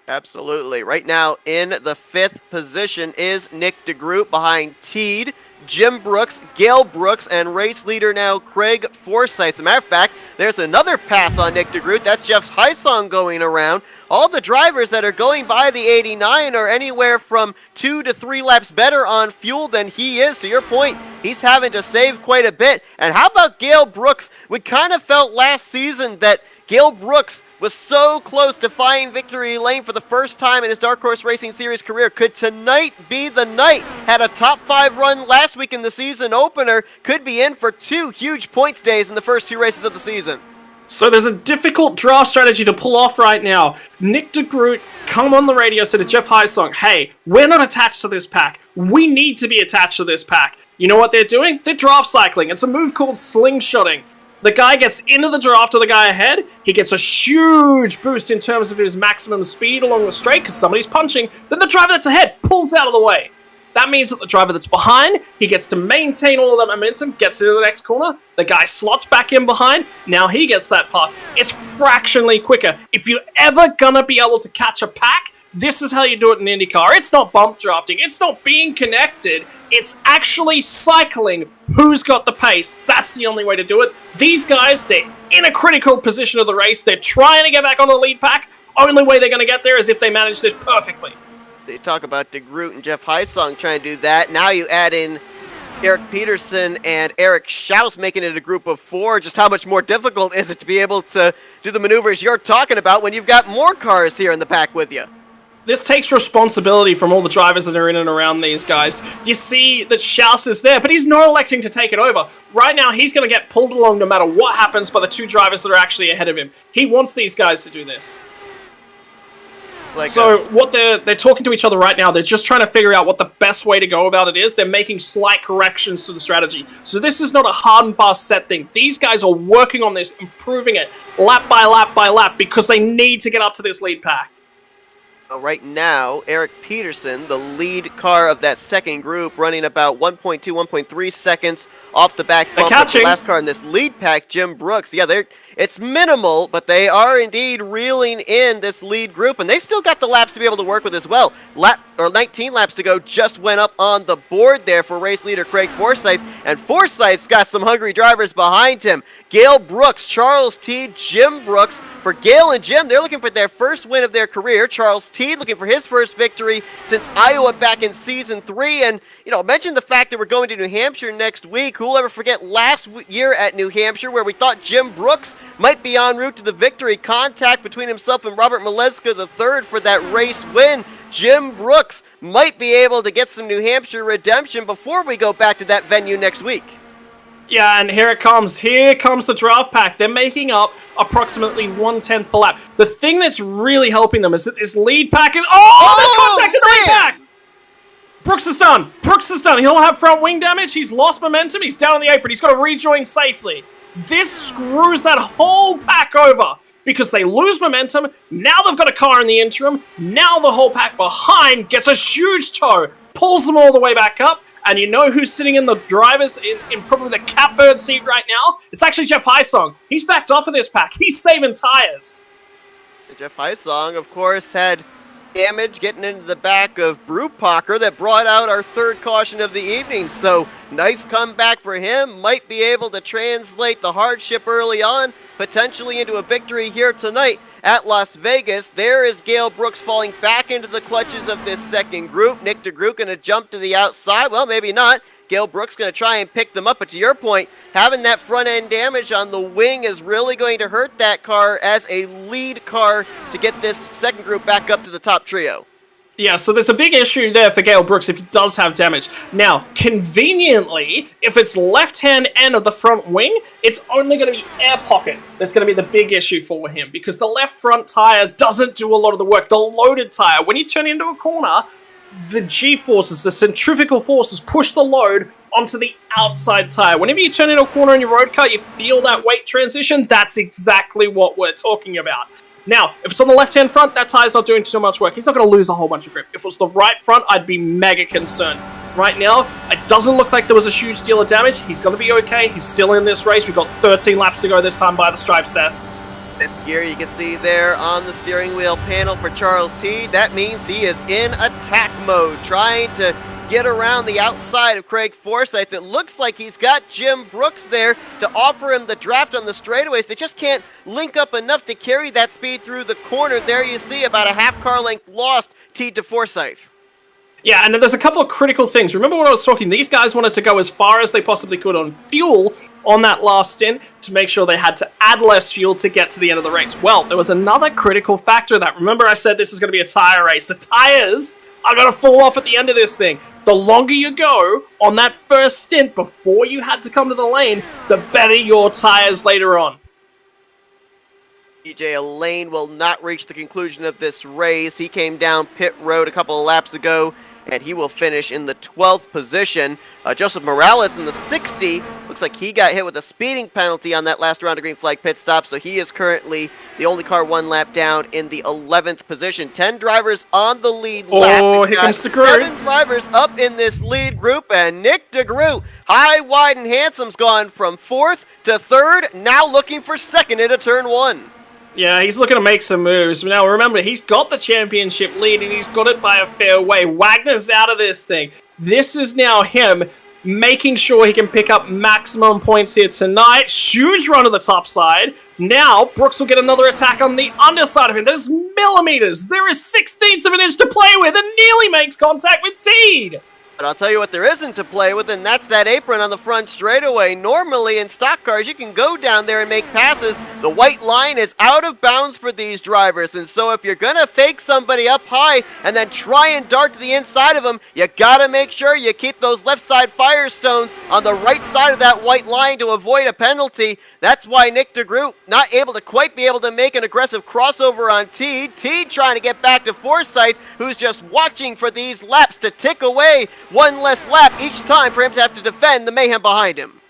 Absolutely. Right now in the 5th position is Nick Degroot behind Teed, Jim Brooks, Gale Brooks, and race leader now Craig Forsyth. As a matter of fact, there's another pass on Nick Degroot. That's Jeff Highsong going around. All the drivers that are going by the 89 are anywhere from 2 to 3 laps better on fuel than he is. To your point, he's having to save quite a bit. And how about Gale Brooks? We kind of felt last season that Gale Brooks was so close to flying victory lane for the first time in his Dark Horse Racing Series career. Could tonight be the night? Had a top 5 run last week in the season opener. Could be in for 2 huge points days in the first 2 races of the season. So there's a difficult draft strategy to pull off right now. Nick Degroot come on the radio, said to Jeff Highsong, hey, we're not attached to this pack. We need to be attached to this pack. You know what they're doing? They're draft cycling. It's a move called slingshotting. The guy gets into the draft of the guy ahead. He gets a huge boost in terms of his maximum speed along the straight because somebody's punching. Then the driver that's ahead pulls out of the way. That means that the driver that's behind, he gets to maintain all of that momentum, gets into the next corner. The guy slots back in behind. Now he gets that path. It's fractionally quicker. If you're ever gonna be able to catch a pack, this is how you do it in IndyCar. It's not bump drafting. It's not being connected. It's actually cycling. Who's got the pace? That's the only way to do it. These guys, they're in a critical position of the race. They're trying to get back on the lead pack. Only way they're going to get there is if they manage this perfectly. They talk about Degroot and Jeff Heisong trying to do that. Now you add in Eric Peterson and Eric Schaus, making it a group of 4. Just how much more difficult is it to be able to do the maneuvers you're talking about when you've got more cars here in the pack with you? This takes responsibility from all the drivers that are in and around these guys. You see that Schaus is there, but he's not electing to take it over. Right now, he's going to get pulled along no matter what happens by the 2 drivers that are actually ahead of him. He wants these guys to do this. Like so what they're talking to each other right now, they're just trying to figure out what the best way to go about it is. They're making slight corrections to the strategy. So this is not a hard and fast set thing. These guys are working on this, improving it lap by lap by lap, because they need to get up to this lead pack. Right now, Eric Peterson, the lead car of that second group, running about 1.2, 1.3 seconds off the back bump of the last car in this lead pack, Jim Brooks. Yeah, it's minimal, but they are indeed reeling in this lead group, and they've still got the laps to be able to work with as well. 19 laps to go just went up on the board there for race leader Craig Forsyth, and Forsyth's got some hungry drivers behind him. Gale Brooks, Charles Teed, Jim Brooks. For Gale and Jim, they're looking for their first win of their career. Charles Teed looking for his first victory since Iowa back in Season 3, and, mention the fact that we're going to New Hampshire next week. Who'll ever forget last year at New Hampshire where we thought Jim Brooks might be en route to the victory. Contact between himself and Robert Maleska III for that race win. Jim Brooks might be able to get some New Hampshire redemption before we go back to that venue next week. Yeah, and here it comes. Here comes the draft pack. They're making up approximately 1/10 per lap. The thing that's really helping them is that this lead pack is... there's contact in the lead pack! Brooks is done. Brooks is done. He'll have front wing damage. He's lost momentum. He's down on the apron. He's got to rejoin safely. This screws that whole pack over because they lose momentum. Now they've got a car in the interim. Now the whole pack behind gets a huge tow, pulls them all the way back up. And you know who's sitting in the driver's, in probably the catbird seat right now? It's actually Jeff Heisong. He's backed off of this pack. He's saving tires. Jeff Heisong, of course, had damage getting into the back of Brewpacker that brought out our third caution of the evening. So nice comeback for him. Might be able to translate the hardship early on, potentially into a victory here tonight at Las Vegas. There is Gale Brooks falling back into the clutches of this second group. Nick Degroot going to jump to the outside. Well, maybe not. Gale Brooks going to try and pick them up. But to your point, having that front end damage on the wing is really going to hurt that car as a lead car to get this second group back up to the top trio. Yeah, so there's a big issue there for Gale Brooks if he does have damage. Now, conveniently, if it's left-hand end of the front wing, it's only going to be air pocket that's going to be the big issue for him because the left front tire doesn't do a lot of the work. The loaded tire, when you turn into a corner, the G-forces, the centrifugal forces push the load onto the outside tire. Whenever you turn into a corner in your road car, you feel that weight transition. That's exactly what we're talking about. Now, if it's on the left-hand front, that tire's not doing too much work. He's not going to lose a whole bunch of grip. If it was the right front, I'd be mega concerned. Right now, it doesn't look like there was a huge deal of damage. He's going to be okay. He's still in this race. We've got 13 laps to go this time by the stripe, Seth. Fifth gear you can see there on the steering wheel panel for Charles Teed. That means he is in attack mode, trying to get around the outside of Craig Forsyth. It looks like he's got Jim Brooks there to offer him the draft on the straightaways. They just can't link up enough to carry that speed through the corner. There you see about a half car length lost Teed to Forsyth. Yeah, and there's a couple of critical things. Remember what I was talking, these guys wanted to go as far as they possibly could on fuel on that last stint to make sure they had to add less fuel to get to the end of the race. Well, there was another critical factor of that. Remember I said this is going to be a tire race. The tires are going to fall off at the end of this thing. The longer you go on that first stint before you had to come to the lane, the better your tires later on. EJ Lane will not reach the conclusion of this race. He came down pit road a couple of laps ago, and he will finish in the 12th position. Joseph Morales in the 60. Looks like he got hit with a speeding penalty on that last round of green flag pit stop, so he is currently the only car one lap down in the 11th position. 10 drivers on the lead lap. Oh, here comes Degroot. 7 drivers up in this lead group, and Nick Degroot, high, wide, and handsome's gone from 4th to 3rd, now looking for 2nd into turn 1. Yeah, he's looking to make some moves. Now, remember, he's got the championship lead, and he's got it by a fair way. Wagner's out of this thing. This is now him making sure he can pick up maximum points here tonight. Huge run to the top side. Now, Brooks will get another attack on the underside of him. There's millimeters. There is 16ths of an inch to play with and nearly makes contact with Teed. But I'll tell you what there isn't to play with, and that's that apron on the front straightaway. Normally in stock cars, you can go down there and make passes. The white line is out of bounds for these drivers, and so if you're going to fake somebody up high and then try and dart to the inside of them, you got to make sure you keep those left side firestones on the right side of that white line to avoid a penalty. That's why Nick Degroot not able to quite be able to make an aggressive crossover on Teed. Teed trying to get back to Forsyth, who's just watching for these laps to tick away. One less lap each time for him to have to defend the mayhem behind him.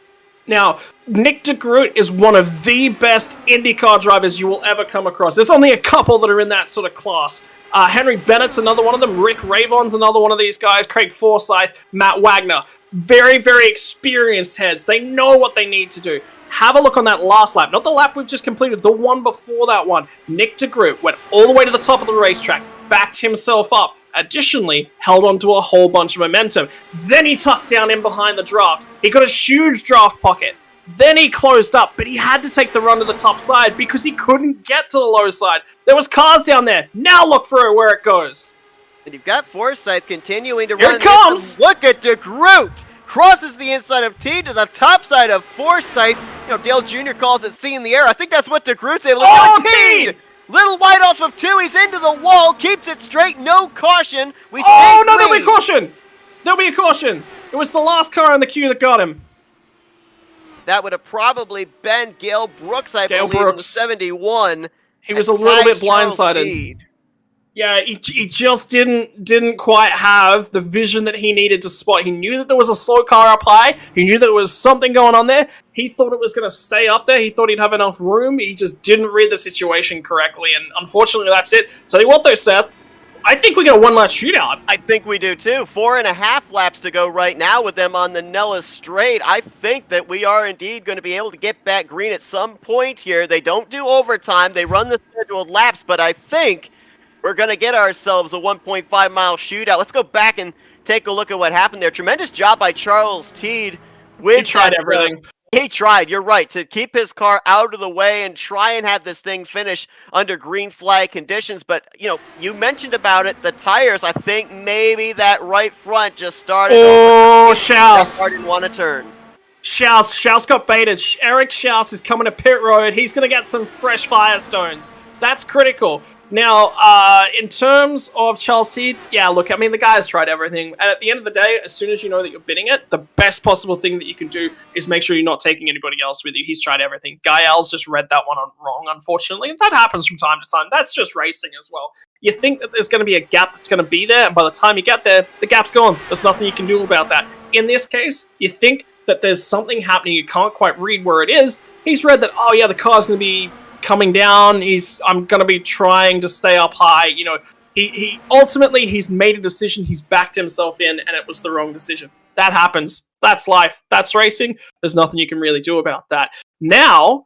Now, Nick Degroot is one of the best IndyCar drivers you will ever come across. There's only a couple that are in that sort of class. Henry Bennett's another one of them. Rick Ravon's another one of these guys. Craig Forsyth, Matt Wagner. Very, very experienced heads. They know what they need to do. Have a look on that last lap. Not the lap we've just completed, the one before that one. Nick Degroot went all the way to the top of the racetrack, backed himself up, additionally held on to a whole bunch of momentum. Then he tucked down in behind the draft. He got a huge draft pocket. Then he closed up, but he had to take the run to the top side because he couldn't get to the low side. There was cars down there. Now look for it where it goes. And you've got Forsyth continuing to Here run. it comes! Look at Degroot! Crosses the inside of Teed to the top side of Forsyth. You know, Dale Jr. calls it C in the air. I think that's what Degroot's able to do. Teed! Little wide off of 2, he's into the wall, keeps it straight, no caution. We stay Oh, no, green. there'll be a caution! There'll be a caution! It was the last car in the queue that got him. That would have probably been Gale Brooks, I believe, in the 71. He was a little bit Charles blindsided. Teed. Yeah, he just didn't quite have the vision that he needed to spot. He knew that there was a slow car up high. He knew there was something going on there. He thought it was going to stay up there. He thought he'd have enough room. He just didn't read the situation correctly, and unfortunately that's it. Tell you what though, Seth, I think we got a one-lap shootout. I think we do too. 4.5 laps to go right now with them on the Nellis Straight. I think that we are indeed going to be able to get back green at some point here. They don't do overtime. They run the scheduled laps, but I think we're going to get ourselves a 1.5 mile shootout. Let's go back and take a look at what happened there. Tremendous job by Charles Teed. He tried everything. He tried, you're right, to keep his car out of the way and try and have this thing finish under green flag conditions. But, you know, you mentioned about it, the tires, I think maybe that right front just started. Oh, Schaus Schaus. didn't want to turn. Schaus got baited. Eric Schaus is coming to pit road. He's going to get some fresh firestones. That's critical. Now, in terms of Charles Teed, yeah, look, I mean, the guy has tried everything. And at the end of the day, as soon as you know that you're bidding it, the best possible thing that you can do is make sure you're not taking anybody else with you. He's tried everything. Guy L's just read that one wrong, unfortunately. And that happens from time to time. That's just racing as well. You think that there's going to be a gap that's going to be there, and by the time you get there, the gap's gone. There's nothing you can do about that. In this case, you think that there's something happening, you can't quite read where it is. He's read that, oh yeah, the car's going to be coming down, I'm going to be trying to stay up high, you know, he ultimately, he's made a decision, he's backed himself in, and it was the wrong decision. That happens. That's life. That's racing. There's nothing you can really do about that. Now,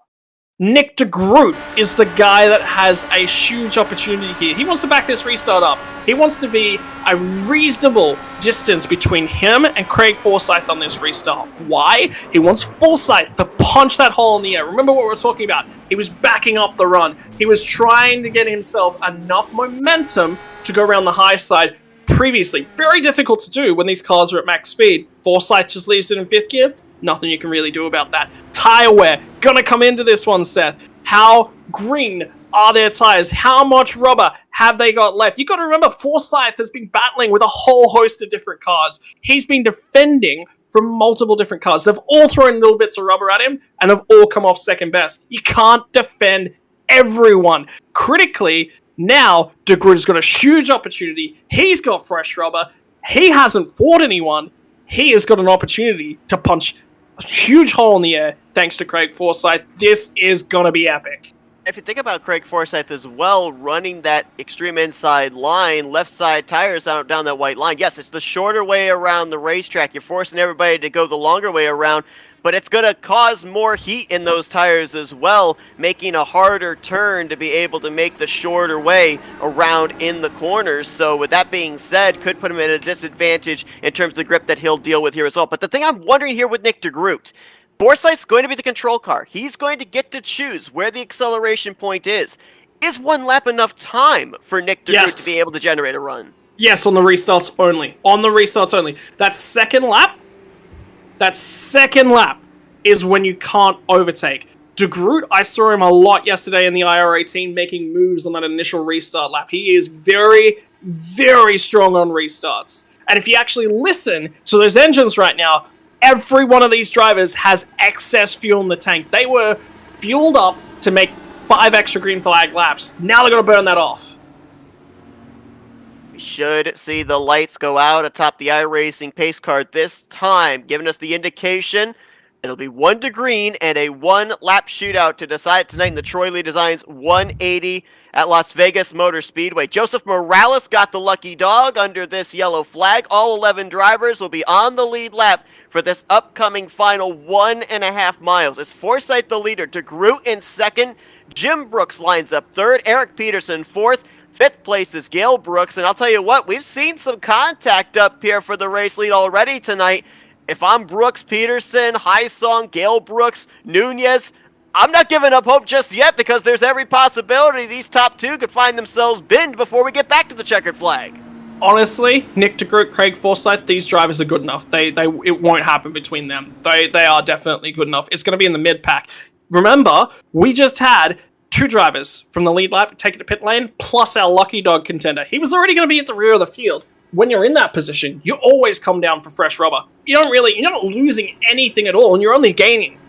Nick Degroot is the guy that has a huge opportunity here. He wants to back this restart up. He wants to be a reasonable distance between him and Craig Forsyth on this restart. Why? He wants Forsyth to punch that hole in the air. Remember what we were talking about. He was backing up the run. He was trying to get himself enough momentum to go around the high side previously. Very difficult to do when these cars are at max speed. Forsyth just leaves it in 5th gear. Nothing you can really do about that. Tire wear. Gonna come into this one, Seth. How green are their tires? How much rubber have they got left? You gotta remember, Forsyth has been battling with a whole host of different cars. He's been defending from multiple different cars. They've all thrown little bits of rubber at him, and have all come off second best. You can't defend everyone. Critically, now, Degroot has got a huge opportunity. He's got fresh rubber. He hasn't fought anyone. He has got an opportunity to punch a huge hole in the air thanks to Craig Forsyth. This is going to be epic. If you think about Craig Forsyth as well, running that extreme inside line, left side tires out down that white line. Yes, it's the shorter way around the racetrack. You're forcing everybody to go the longer way around, but it's going to cause more heat in those tires as well, making a harder turn to be able to make the shorter way around in the corners. So with that being said, could put him at a disadvantage in terms of the grip that he'll deal with here as well. But the thing I'm wondering here with Nick Degroot, Forsyth's going to be the control car. He's going to get to choose where the acceleration point is. Is one lap enough time for Nick Degroot to be able to generate a run? Yes, on the restarts only. On the restarts only. That second lap is when you can't overtake. Degroot, I saw him a lot yesterday in the IR18 making moves on that initial restart lap. He is very, very strong on restarts. And if you actually listen to those engines right now, every one of these drivers has excess fuel in the tank. They were fueled up to make 5 extra green flag laps. Now they're going to burn that off. We should see the lights go out atop the iRacing pace card this time, giving us the indication it'll be 1 to green and a 1-lap shootout to decide tonight in the Troy Lee Designs 180 at Las Vegas Motor Speedway. Joseph Morales got the lucky dog under this yellow flag. All 11 drivers will be on the lead lap for this upcoming final 1.5 miles. It's Forsyth the leader, Degroot in second, Jim Brooks lines up third, Eric Peterson fourth, fifth place is Gale Brooks, and I'll tell you what, we've seen some contact up here for the race lead already tonight. If I'm Brooks, Peterson, Highsong, Gale Brooks, Nunez, I'm not giving up hope just yet because there's every possibility these top 2 could find themselves binned before we get back to the checkered flag. Honestly, Nick Degroot, Craig Forsyth, these drivers are good enough. It won't happen between them. They are definitely good enough. It's going to be in the mid-pack. Remember, we just had 2 drivers from the lead lap take it to pit lane, plus our lucky dog contender. He was already going to be at the rear of the field. When you're in that position, you always come down for fresh rubber. You're not losing anything at all, and you're only gaining.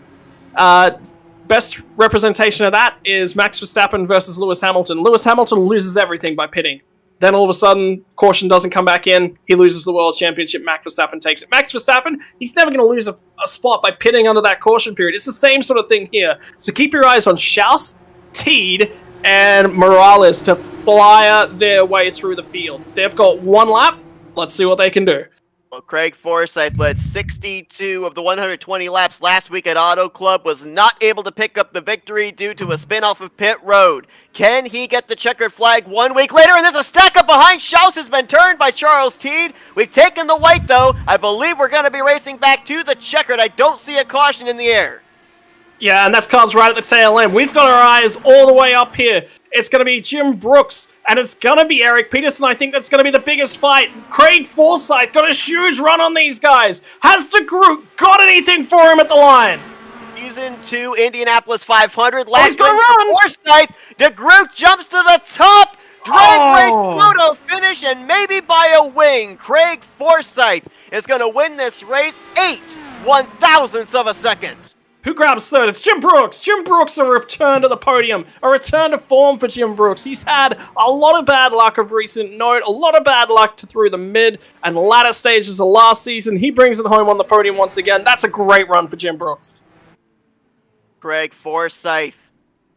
Best representation of that is Max Verstappen versus Lewis Hamilton. Lewis Hamilton loses everything by pitting. Then all of a sudden, caution doesn't come back in. He loses the World Championship. Max Verstappen takes it. Max Verstappen, he's never going to lose a spot by pitting under that caution period. It's the same sort of thing here. So keep your eyes on Schaus, Teed, and Morales to flyer their way through the field. They've got 1 lap. Let's see what they can do. Well, Craig Forsyth led 62 of the 120 laps last week at Auto Club, was not able to pick up the victory due to a spin off of pit road. Can he get the checkered flag 1 week later? And there's a stack up behind. Schaus has been turned by Charles Teed. We've taken the white, though. I believe we're going to be racing back to the checkered. I don't see a caution in the air. Yeah, and that's cars right at the tail end. We've got our eyes all the way up here. It's going to be Jim Brooks, and it's going to be Eric Peterson. I think that's going to be the biggest fight. Craig Forsyth got a huge run on these guys. Has Degroot got anything for him at the line? Season 2 Indianapolis 500. Last gonna run. Forsyth. Degroot jumps to the top. Drag race photo finish, and maybe by a wing. Craig Forsyth is going to win this race 8/1000ths of a second. Who grabs third? It's Jim Brooks. Jim Brooks, a return to the podium. A return to form for Jim Brooks. He's had a lot of bad luck of recent note, a lot of bad luck through the mid and latter stages of last season. He brings it home on the podium once again. That's a great run for Jim Brooks. Craig Forsyth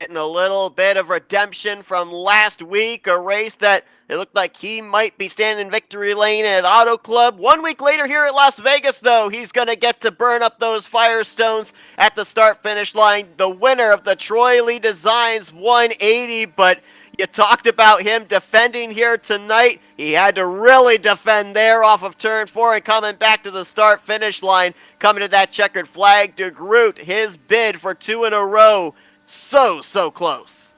getting a little bit of redemption from last week, a race that it looked like he might be standing in victory lane at Auto Club. 1 week later here at Las Vegas, though, he's going to get to burn up those Firestones at the start-finish line. The winner of the Troy Lee Designs 180, but you talked about him defending here tonight. He had to really defend there off of turn 4 and coming back to the start-finish line, coming to that checkered flag. Degroot, his bid for 2 in a row, so close.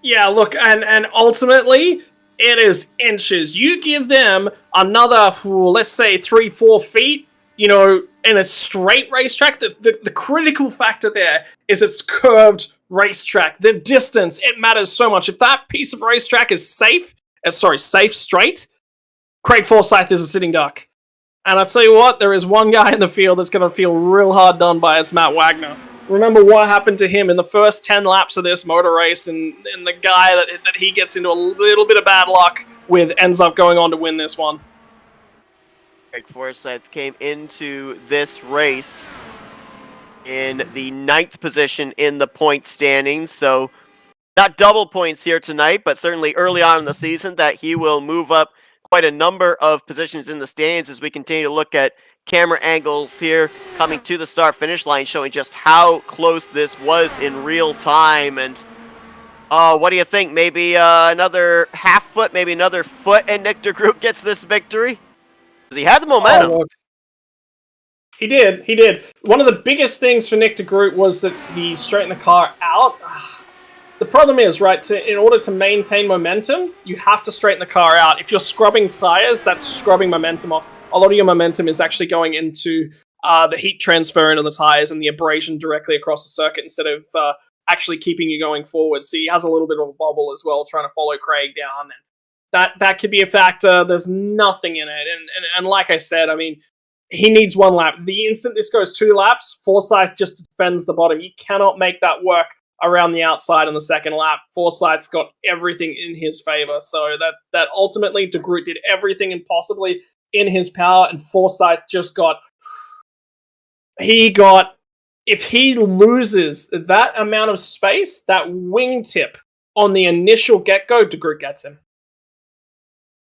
Yeah, look, and ultimately, it is inches. You give them another, let's say, 3-4 feet, in a straight racetrack. The critical factor there is it's curved racetrack. The distance, it matters so much. If that piece of racetrack is safe straight, Craig Forsyth is a sitting duck. And I'll tell you what, there is one guy in the field that's going to feel real hard done by. It's Matt Wagner. Remember what happened to him in the first 10 laps of this motor race, and the guy that he gets into a little bit of bad luck with ends up going on to win this one. Craig Forsyth came into this race in the 9th position in the point standings, so not double points here tonight, but certainly early on in the season that he will move up quite a number of positions in the stands as we continue to look at camera angles here coming to the start-finish line, showing just how close this was in real time. And what do you think? Maybe another half foot, maybe another foot, and Nick Degroot gets this victory? Because he had the momentum. He did. One of the biggest things for Nick Degroot was that he straightened the car out. The problem is, right, in order to maintain momentum, you have to straighten the car out. If you're scrubbing tires, that's scrubbing momentum off. A lot of your momentum is actually going into the heat transfer into the tires and the abrasion directly across the circuit instead of actually keeping you going forward. So he has a little bit of a bobble as well, trying to follow Craig down. And that could be a factor. There's nothing in it. And like I said, I mean, he needs one lap. The instant this goes 2 laps, Forsyth just defends the bottom. You cannot make that work around the outside on the second lap. Forsyth's got everything in his favor. So that ultimately Degroot did everything impossibly in his power, and Forsyth just got... If he loses that amount of space, that wingtip on the initial get-go, Degroot gets him.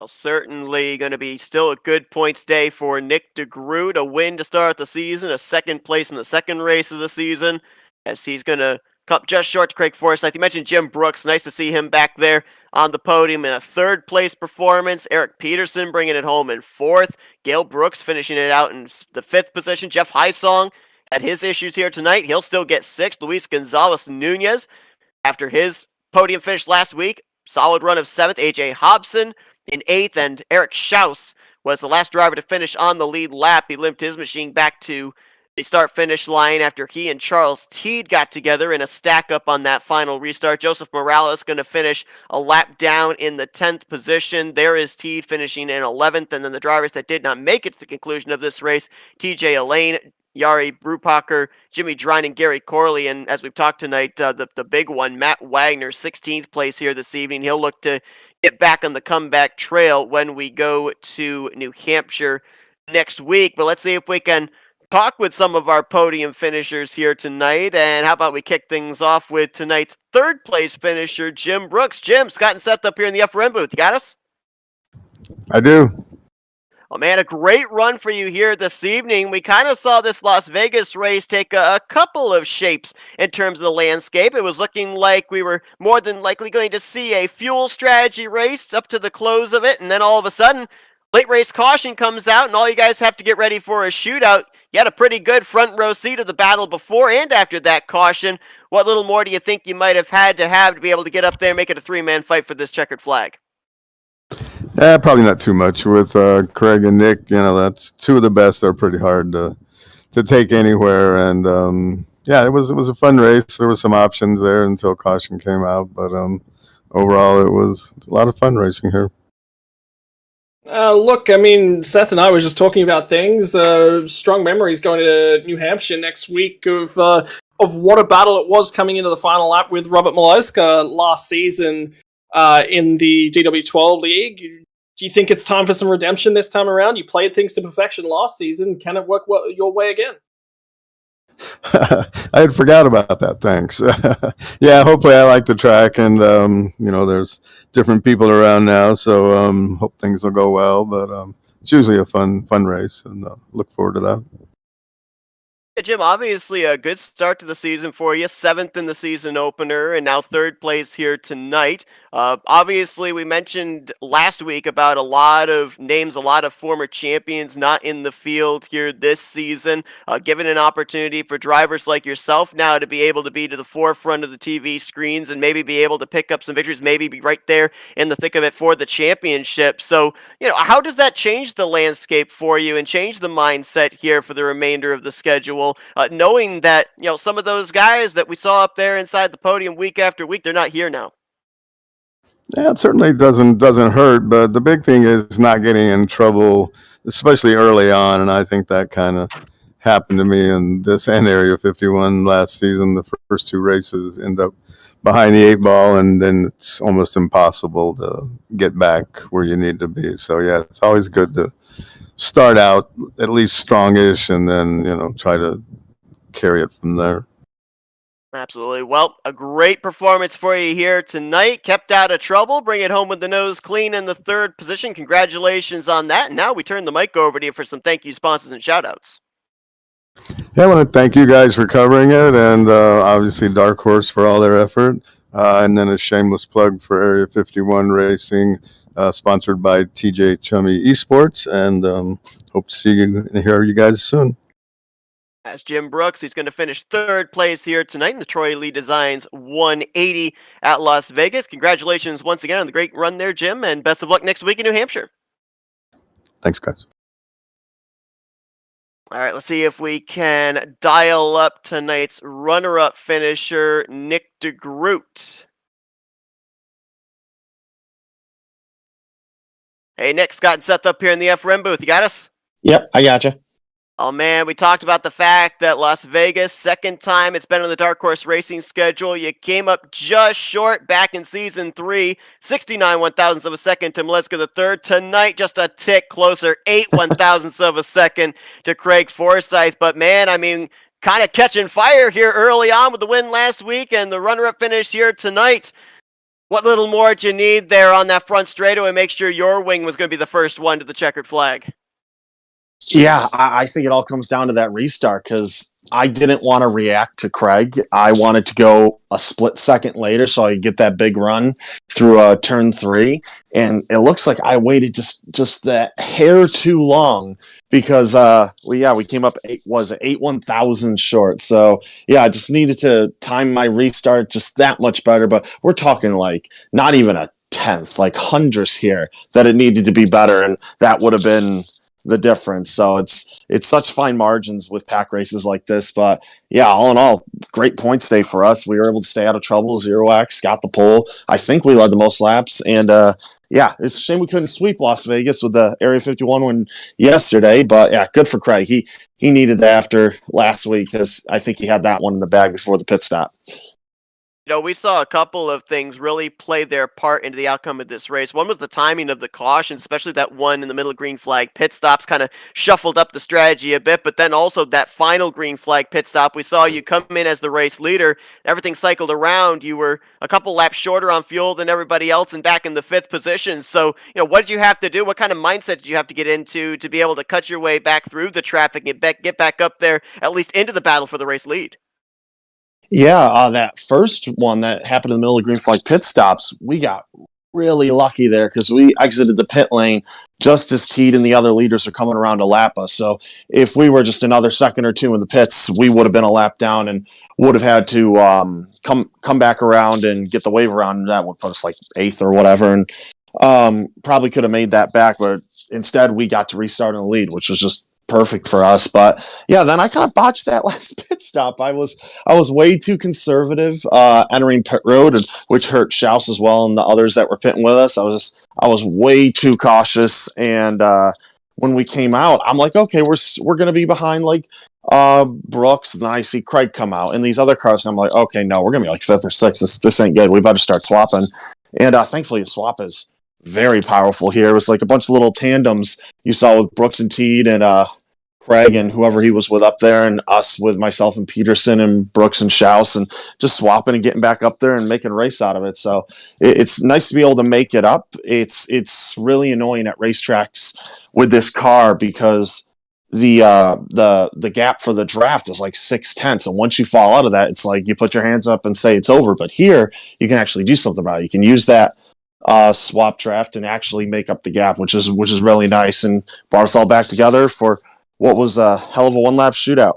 Well, certainly going to be still a good points day for Nick Degroot. A win to start the season, a second place in the second race of the season, as he's going to come just short to Craig Forsyth. You mentioned Jim Brooks. Nice to see him back there on the podium in a third place performance. Eric Peterson bringing it home in fourth. Gail Brooks finishing it out in the fifth position. Jeff Hysong had his issues here tonight. He'll still get sixth. Luis Gonzalez Nunez, after his podium finish last week, solid run of seventh. AJ Hobson in eighth, and Eric Schaus was the last driver to finish on the lead lap. He limped his machine back to the start-finish line after he and Charles Teed got together in a stack-up on that final restart. Joseph Morales going to finish a lap down in the 10th position. There is Teed finishing in 11th, and then the drivers that did not make it to the conclusion of this race, TJ Elaine, Yari Brupacher, Jimmy Drine, and Gary Corley. And as we've talked tonight, the big one, Matt Wagner, 16th place here this evening. He'll look to get back on the comeback trail when we go to New Hampshire next week. But let's see if we can talk with some of our podium finishers here tonight. And how about we kick things off with tonight's third place finisher, Jim Brooks. Jim, Scott and Seth up here in the FRM booth. You got us? I do. Oh man, a great run for you here this evening. We kind of saw this Las Vegas race take a couple of shapes in terms of the landscape. It was looking like we were more than likely going to see a fuel strategy race up to the close of it, and then all of a sudden, late race caution comes out, and all you guys have to get ready for a shootout. You had a pretty good front row seat of the battle before and after that caution. What little more do you think you might have had to be able to get up there and make it a three-man fight for this checkered flag? Yeah, probably not too much with Craig and Nick. You know, that's two of the best. They're pretty hard to take anywhere, and yeah, it was a fun race. There were some options there until caution came out, but overall, it was a lot of fun racing here. Look, I mean, Seth and I were just talking about things. Strong memories going to New Hampshire next week of what a battle it was coming into the final lap with Robert Maloska last season in the DW12 League. Do you think it's time for some redemption this time around? You played things to perfection last season. Can it work your way again? I had forgot about that. Thanks. Yeah, hopefully I like the track, and you know, there's different people around now, so hope things will go well. But it's usually a fun race, and look forward to that. Yeah, Jim, obviously a good start to the season for you. 7th in the season opener, and now 3rd place here tonight. Obviously, we mentioned last week about a lot of names, a lot of former champions not in the field here this season. Given an opportunity for drivers like yourself now to be able to be to the forefront of the TV screens and maybe be able to pick up some victories, maybe be right there in the thick of it for the championship. So, you know, how does that change the landscape for you and change the mindset here for the remainder of the schedule? Knowing that, you know, some of those guys that we saw up there inside the podium week after week, they're not here now. Yeah, it certainly doesn't hurt, but the big thing is not getting in trouble, especially early on, and I think that kind of happened to me in this and Area 51 last season. The first 2 races end up behind the 8 ball, and then it's almost impossible to get back where you need to be. So yeah, it's always good to start out at least strongish, and then, you know, try to carry it from there. Absolutely. Well, a great performance for you here tonight. Kept out of trouble. Bring it home with the nose clean in the 3rd position. Congratulations on that. And now we turn the mic over to you for some thank you sponsors and shout-outs. Yeah, I want to thank you guys for covering it, and obviously Dark Horse for all their effort. And then a shameless plug for Area 51 Racing, sponsored by TJ Chummy Esports, and hope to see you and hear you guys soon. As Jim Brooks, he's going to finish third place here tonight in the Troy Lee Designs 180 at Las Vegas. Congratulations once again on the great run there, Jim, and best of luck next week in New Hampshire. Thanks, guys. All right, let's see if we can dial up tonight's runner-up finisher, Nick Degroot. Hey, Nick, Scott and Seth up here in the FRM booth. You got us? Yep, I gotcha. Oh, man, we talked about the fact that Las Vegas, second time it's been on the Dark Horse Racing schedule. You came up just short back in Season 3, 69 one-thousandths of a second to Maletzka the third. Tonight, just a tick closer, 8 one-thousandths of a second to Craig Forsyth. But, man, I mean, kind of catching fire here early on with the win last week and the runner-up finish here tonight. What little more did you need there on that front straightaway? Make sure your wing was going to be the first one to the checkered flag. Yeah, I think it all comes down to that restart because I didn't want to react to Craig. I wanted to go a split second later so I could get that big run through turn 3. And it looks like I waited just that hair too long because, we came up 8 one-thousand short. So, yeah, I just needed to time my restart just that much better. But we're talking like not even a tenth, like hundredths here that it needed to be better. And that would have been the difference. So it's such fine margins with pack races like this, but yeah, all in all, great points day for us. We were able to stay out of trouble. 0x got the pole. I think we led the most laps, and yeah, it's a shame we couldn't sweep Las Vegas with the Area 51 win yesterday, but yeah, good for Craig. He needed that after last week because I think he had that one in the bag before the pit stop. You know, we saw a couple of things really play their part into the outcome of this race. One was the timing of the caution, especially that one in the middle green flag pit stops kind of shuffled up the strategy a bit, but then also that final green flag pit stop, we saw you come in as the race leader, everything cycled around, you were a couple laps shorter on fuel than everybody else and back in the 5th position. So, you know, what did you have to do? What kind of mindset did you have to get into to be able to cut your way back through the traffic and get back up there, at least into the battle for the race lead? Yeah, that first one that happened in the middle of green flag pit stops, we got really lucky there because we exited the pit lane just as Teed and the other leaders are coming around to lap us. So if we were just another second or two in the pits, we would have been a lap down and would have had to come back around and get the wave around. And that would put us like 8th or whatever, and probably could have made that back, but instead we got to restart in the lead, which was just perfect for us. But yeah, then I kind of botched that last pit stop. I was way too conservative entering pit road, which hurt Schaus as well and the others that were pitting with us. I was way too cautious, and when we came out, I'm like, okay, we're gonna be behind like Brooks, and then I see Craig come out and these other cars, and I'm like, okay, no, we're gonna be like 5th or 6th. This ain't good. We better start swapping. And thankfully the swap is very powerful here. It was like a bunch of little tandems you saw with Brooks and Teed and Craig and whoever he was with up there, and us with myself and Peterson and Brooks and Schaus, and just swapping and getting back up there and making a race out of it. So it's nice to be able to make it up. It's really annoying at racetracks with this car because the gap for the draft is like 6/10, and once you fall out of that, it's like you put your hands up and say it's over. But here you can actually do something about it. You can use that swap draft and actually make up the gap, which is really nice, and brought us all back together for what was a hell of a one-lap shootout.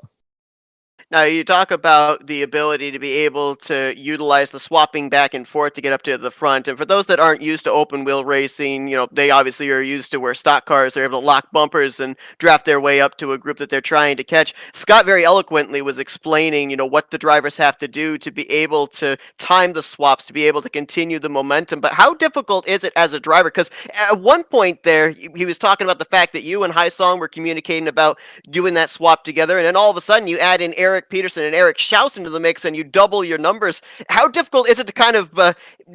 Now, you talk about the ability to be able to utilize the swapping back and forth to get up to the front. And for those that aren't used to open wheel racing, you know, they obviously are used to where stock cars are able to lock bumpers and draft their way up to a group that they're trying to catch. Scott very eloquently was explaining, you know, what the drivers have to do to be able to time the swaps, to be able to continue the momentum. But how difficult is it as a driver? Because at one point there, he was talking about the fact that you and Haisong were communicating about doing that swap together. And then all of a sudden you add in Eric Peterson and Eric Schaus into the mix and you double your numbers. How difficult is it to kind of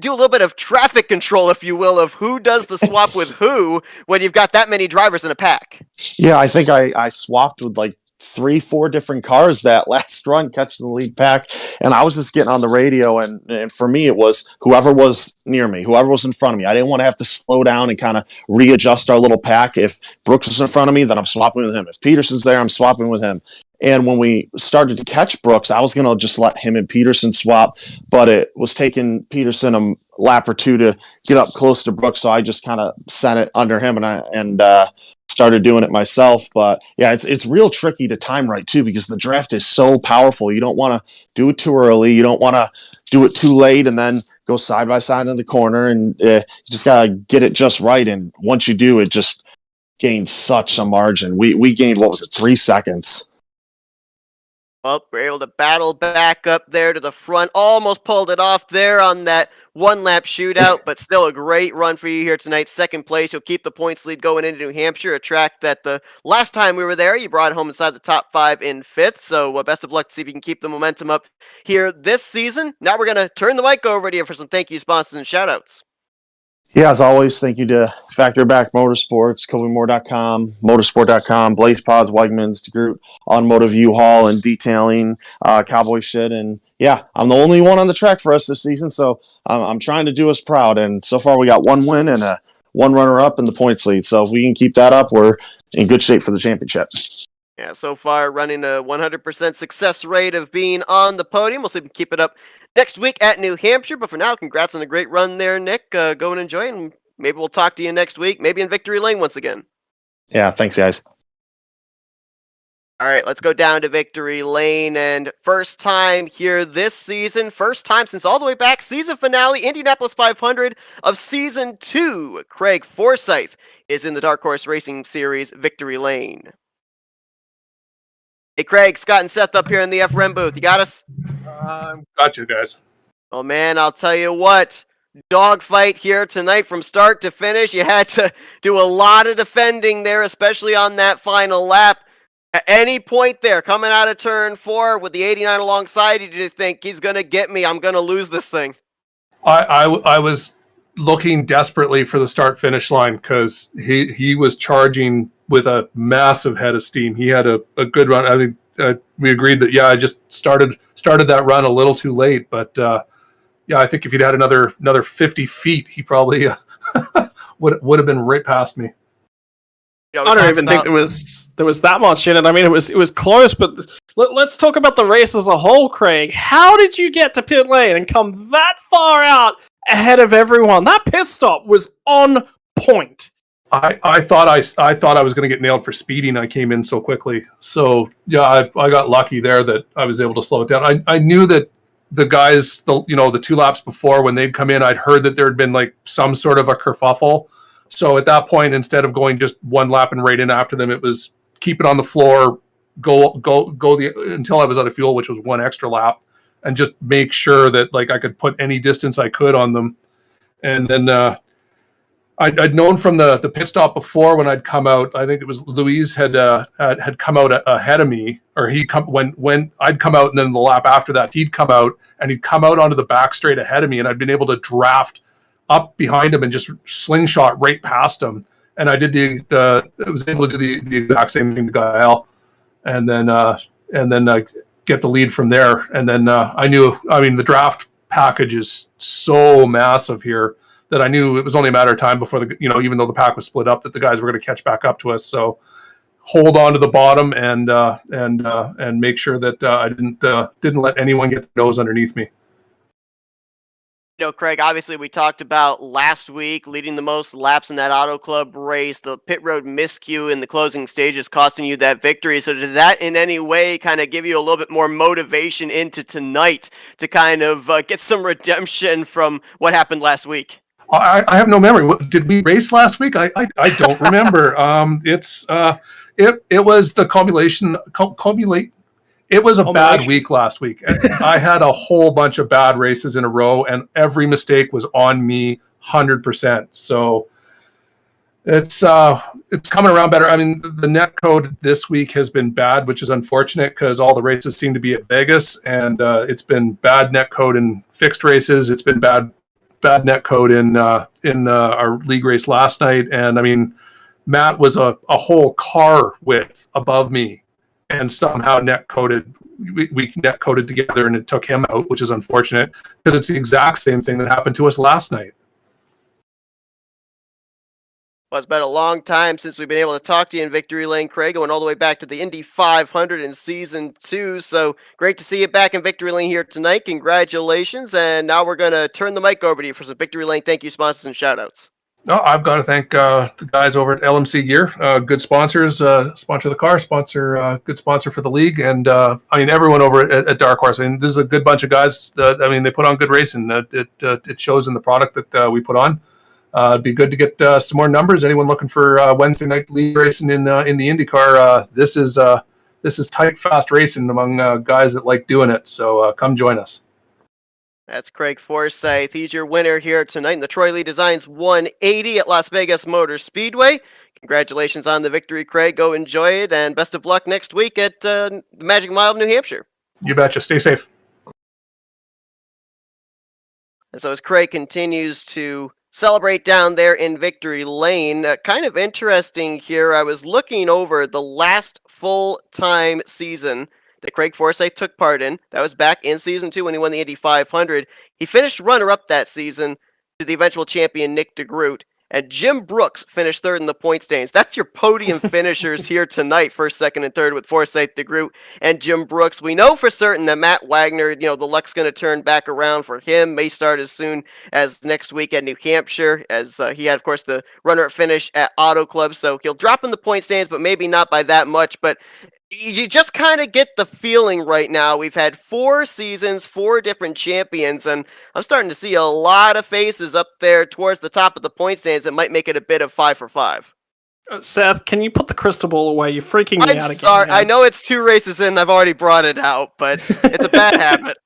do a little bit of traffic control, if you will, of who does the swap with who when you've got that many drivers in a pack? Yeah, I think I swapped with like 3-4 different cars that last run catching the lead pack, and I was just getting on the radio, and for me it was whoever was near me, whoever was in front of me. I didn't want to have to slow down and kind of readjust our little pack. If Brooks was in front of me, then I'm swapping with him. If Peterson's there, I'm swapping with him. And when we started to catch Brooks, I was going to just let him and Peterson swap, but it was taking Peterson a lap or two to get up close to Brooks, so I just kind of sent it under him and started doing it myself. But yeah, it's real tricky to time right too, because the draft is so powerful. You don't want to do it too early. You don't want to do it too late and then go side by side in the corner. And you just gotta get it just right. And once you do, it just gains such a margin. We gained, what was it, 3 seconds? Well, we're able to battle back up there to the front. Almost pulled it off there on that one-lap shootout, but still a great run for you here tonight. Second place. You'll keep the points lead going into New Hampshire, a track that the last time we were there, you brought home inside the top 5 in 5th. So best of luck to see if you can keep the momentum up here this season. Now we're going to turn the mic over to you for some thank you sponsors and shout-outs. Yeah, as always, thank you to Factor Back Motorsports, CovyMore.com, Motorsport.com, Blaze Pods, Wegmans, Degroot, Automotive U-Haul, and Detailing, Cowboy Shit. And yeah, I'm the only one on the track for us this season, so I'm trying to do us proud. And so far, we got 1 win and one runner-up in the points lead. So if we can keep that up, we're in good shape for the championship. Yeah, so far running a 100% success rate of being on the podium. We'll see if we can keep it up next week at New Hampshire. But for now, congrats on a great run there, Nick. Go and enjoy it, and maybe we'll talk to you next week, maybe in Victory Lane once again. Yeah, thanks, guys. All right, let's go down to Victory Lane, and first time here this season, first time since all the way back, season finale, Indianapolis 500 of Season 2. Craig Forsyth is in the Dark Horse Racing Series Victory Lane. Hey, Craig, Scott, and Seth up here in the FRM booth. You got us? Got you guys. Oh, man, I'll tell you what. Dogfight here tonight from start to finish. You had to do a lot of defending there, especially on that final lap. At any point there, coming out of turn 4 with the 89 alongside you, did you think, he's going to get me, I'm going to lose this thing? I was looking desperately for the start-finish line because he was charging with a massive head of steam. He had a good run. I think we agreed that, yeah, I just started that run a little too late. But, yeah, I think if he'd had another 50 feet, he probably would have been right past me. You know, I don't even think there was that much in it. I mean, it was close, but let's talk about the race as a whole, Craig. How did you get to pit lane and come that far out ahead of everyone? That pit stop was on point. I thought I was going to get nailed for speeding. I came in so quickly. So yeah, I got lucky there that I was able to slow it down. I knew that the guys, the 2 laps before when they'd come in, I'd heard that there had been like some sort of a kerfuffle. So at that point, instead of going just 1 lap and right in after them, it was keep it on the floor, go until I was out of fuel, which was 1 extra lap, and just make sure that like I could put any distance I could on them. And then I'd known from the pit stop before when I'd come out. I think it was Louise had come out ahead of me, or when I'd come out, and then the lap after that he'd come out, and he'd come out onto the back straight ahead of me, and I'd been able to draft up behind him and just slingshot right past him. And I did I was able to do the exact same thing to Gael, and then get the lead from there. And then the draft package is so massive here that I knew it was only a matter of time before even though the pack was split up, that the guys were going to catch back up to us. So hold on to the bottom and make sure that I didn't let anyone get the nose underneath me. You know, Craig, obviously we talked about last week leading the most laps in that Auto Club race, the pit road miscue in the closing stages costing you that victory. So did that in any way kind of give you a little bit more motivation into tonight to kind of get some redemption from what happened last week? I have no memory. Did we race last week? I don't remember. It was the culmination. It was a bad week last week. I had a whole bunch of bad races in a row, and every mistake was on me 100%. So it's coming around better. I mean, the net code this week has been bad, which is unfortunate because all the races seem to be at Vegas, and it's been bad net code in fixed races. It's been bad net code in our league race last night. And I mean, Matt was a whole car width above me, and somehow we net coded together, and it took him out, which is unfortunate because it's the exact same thing that happened to us last night. Well, it's been a long time since we've been able to talk to you in Victory Lane, Craig, going all the way back to the Indy 500 in Season 2. So great to see you back in Victory Lane here tonight. Congratulations. And now we're going to turn the mic over to you for some Victory Lane thank you sponsors and shout-outs. No, I've got to thank the guys over at LMC Gear, good sponsors, sponsor the car, good sponsor for the league, and I mean everyone over at Dark Horse. I mean, this is a good bunch of guys. I mean, they put on good racing. It shows in the product that we put on. It'd be good to get some more numbers. Anyone looking for Wednesday night league racing in the IndyCar? This is tight, fast racing among guys that like doing it. So come join us. That's Craig Forsyth. He's your winner here tonight in the Troy Lee Designs 180 at Las Vegas Motor Speedway. Congratulations on the victory, Craig. Go enjoy it, and best of luck next week at Magic Mile of New Hampshire. You betcha. Stay safe. And so as Craig continues to celebrate down there in Victory Lane, kind of interesting here, I was looking over the last full-time season that Craig Forsyth took part in. That was back in Season 2 when he won the Indy 500. He finished runner-up that season to the eventual champion Nick Degroot. And Jim Brooks finished third in the point standings. That's your podium finishers here tonight, first, second, and third with Forsyth, Degroot, and Jim Brooks. We know for certain that Matt Wagner, the luck's going to turn back around for him. May start as soon as next week at New Hampshire, as he had, of course, the runner-up finish at Auto Club. So he'll drop in the point standings, but maybe not by that much. But you just kind of get the feeling right now. We've had 4 seasons, 4 different champions, and I'm starting to see a lot of faces up there towards the top of the point stands that might make it a bit of 5 for 5. Seth, can you put the crystal ball away? You're freaking me out again. I'm sorry. I know it's 2 races in. I've already brought it out, but it's a bad habit.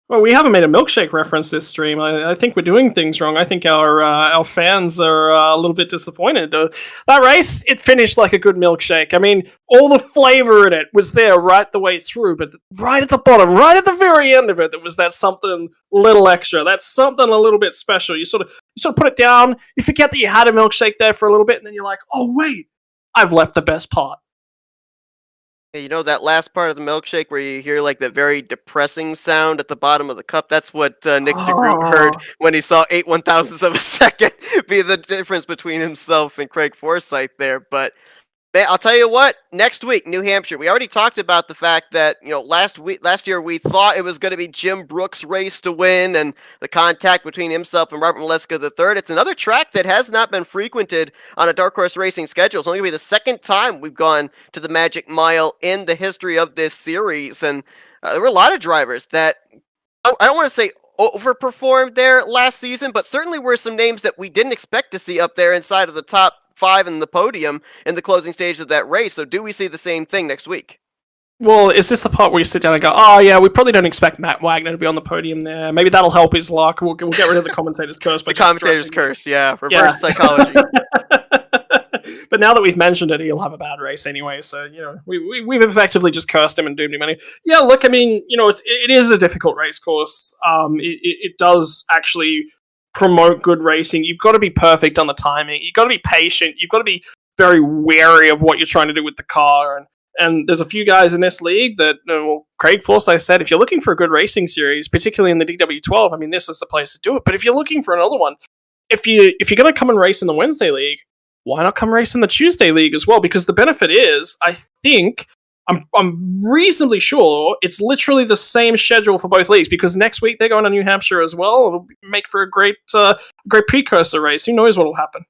Well, we haven't made a milkshake reference this stream. I think we're doing things wrong. I think our fans are a little bit disappointed. That race, it finished like a good milkshake. I mean, all the flavor in it was there right the way through, but right at the bottom, right at the very end of it, there was that something little extra. That's something a little bit special. You sort of put it down, you forget that you had a milkshake there for a little bit, and then you're like, oh wait, I've left the best part. You know that last part of the milkshake where you hear like that very depressing sound at the bottom of the cup? That's what Nick Degroot heard when he saw 8/1000ths of a second be the difference between himself and Craig Forsyth there. But man, I'll tell you what, next week, New Hampshire, we already talked about the fact that, last year we thought it was going to be Jim Brooks' race to win and the contact between himself and Robert Maleska III. It's another track that has not been frequented on a Dark Horse Racing schedule. It's only going to be the second time we've gone to the Magic Mile in the history of this series. And there were a lot of drivers that, I don't want to say overperformed there last season, but certainly were some names that we didn't expect to see up there inside of the top 5 in the podium in the closing stage of that race. So do we see the same thing next week? Well, is this the part where you sit down and go, oh yeah, we probably don't expect Matt Wagner to be on the podium there. Maybe that'll help his luck. We'll get rid of the commentator's curse. The commentator's curse, yeah. Reverse psychology. But now that we've mentioned it, he'll have a bad race anyway. So, we've effectively just cursed him and doomed him. Yeah, look, I mean, it is a difficult race course. It does actually promote good racing. You've got to be perfect on the timing. You've got to be patient. You've got to be very wary of what you're trying to do with the car. And there's a few guys in this league that, Craig Forsyth said, if you're looking for a good racing series, particularly in the DW12, I mean, this is the place to do it. But if you're looking for another one, if you're going to come and race in the Wednesday league, why not come race in the Tuesday league as well? Because the benefit is, I think, I'm reasonably sure it's literally the same schedule for both leagues, because next week they're going to New Hampshire as well. It'll make for a great precursor race. Who knows what will happen?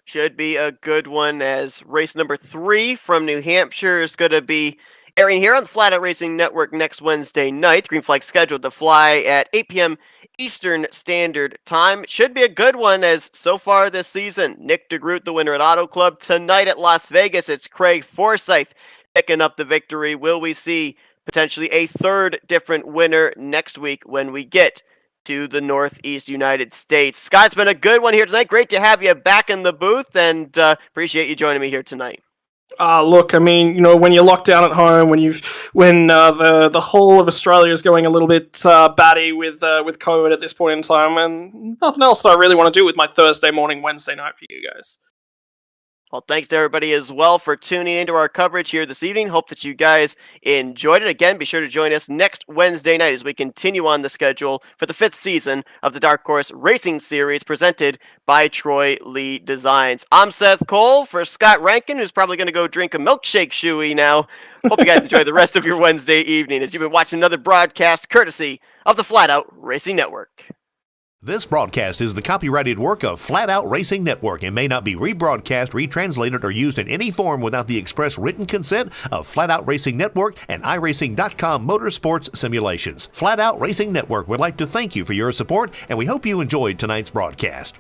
Should be a good one, as race number 3 from New Hampshire is going to be airing here on the Flatout Racing Network next Wednesday night. Green flag scheduled to fly at 8 p.m. Eastern Standard Time. Should be a good one, as so far this season, Nick Degroot, the winner at Auto Club. Tonight at Las Vegas, it's Craig Forsyth picking up the victory. Will we see potentially a third different winner next week when we get to the Northeast United States? Scott, it's been a good one here tonight. Great to have you back in the booth, and appreciate you joining me here tonight. Look, I mean, when you're locked down at home, when the whole of Australia is going a little bit batty with COVID at this point in time, and there's nothing else that I really want to do with my Thursday morning, Wednesday night for you guys. Well, thanks to everybody as well for tuning into our coverage here this evening. Hope that you guys enjoyed it. Again, be sure to join us next Wednesday night as we continue on the schedule for the 5th season of the Dark Horse Racing Series presented by Troy Lee Designs. I'm Seth Cole for Scott Rankin, who's probably going to go drink a milkshake shoey now. Hope you guys enjoy the rest of your Wednesday evening as you've been watching another broadcast courtesy of the Flatout Racing Network. This broadcast is the copyrighted work of Flatout Racing Network and may not be rebroadcast, retranslated, or used in any form without the express written consent of Flatout Racing Network and iRacing.com Motorsports Simulations. Flatout Racing Network would like to thank you for your support, and we hope you enjoyed tonight's broadcast.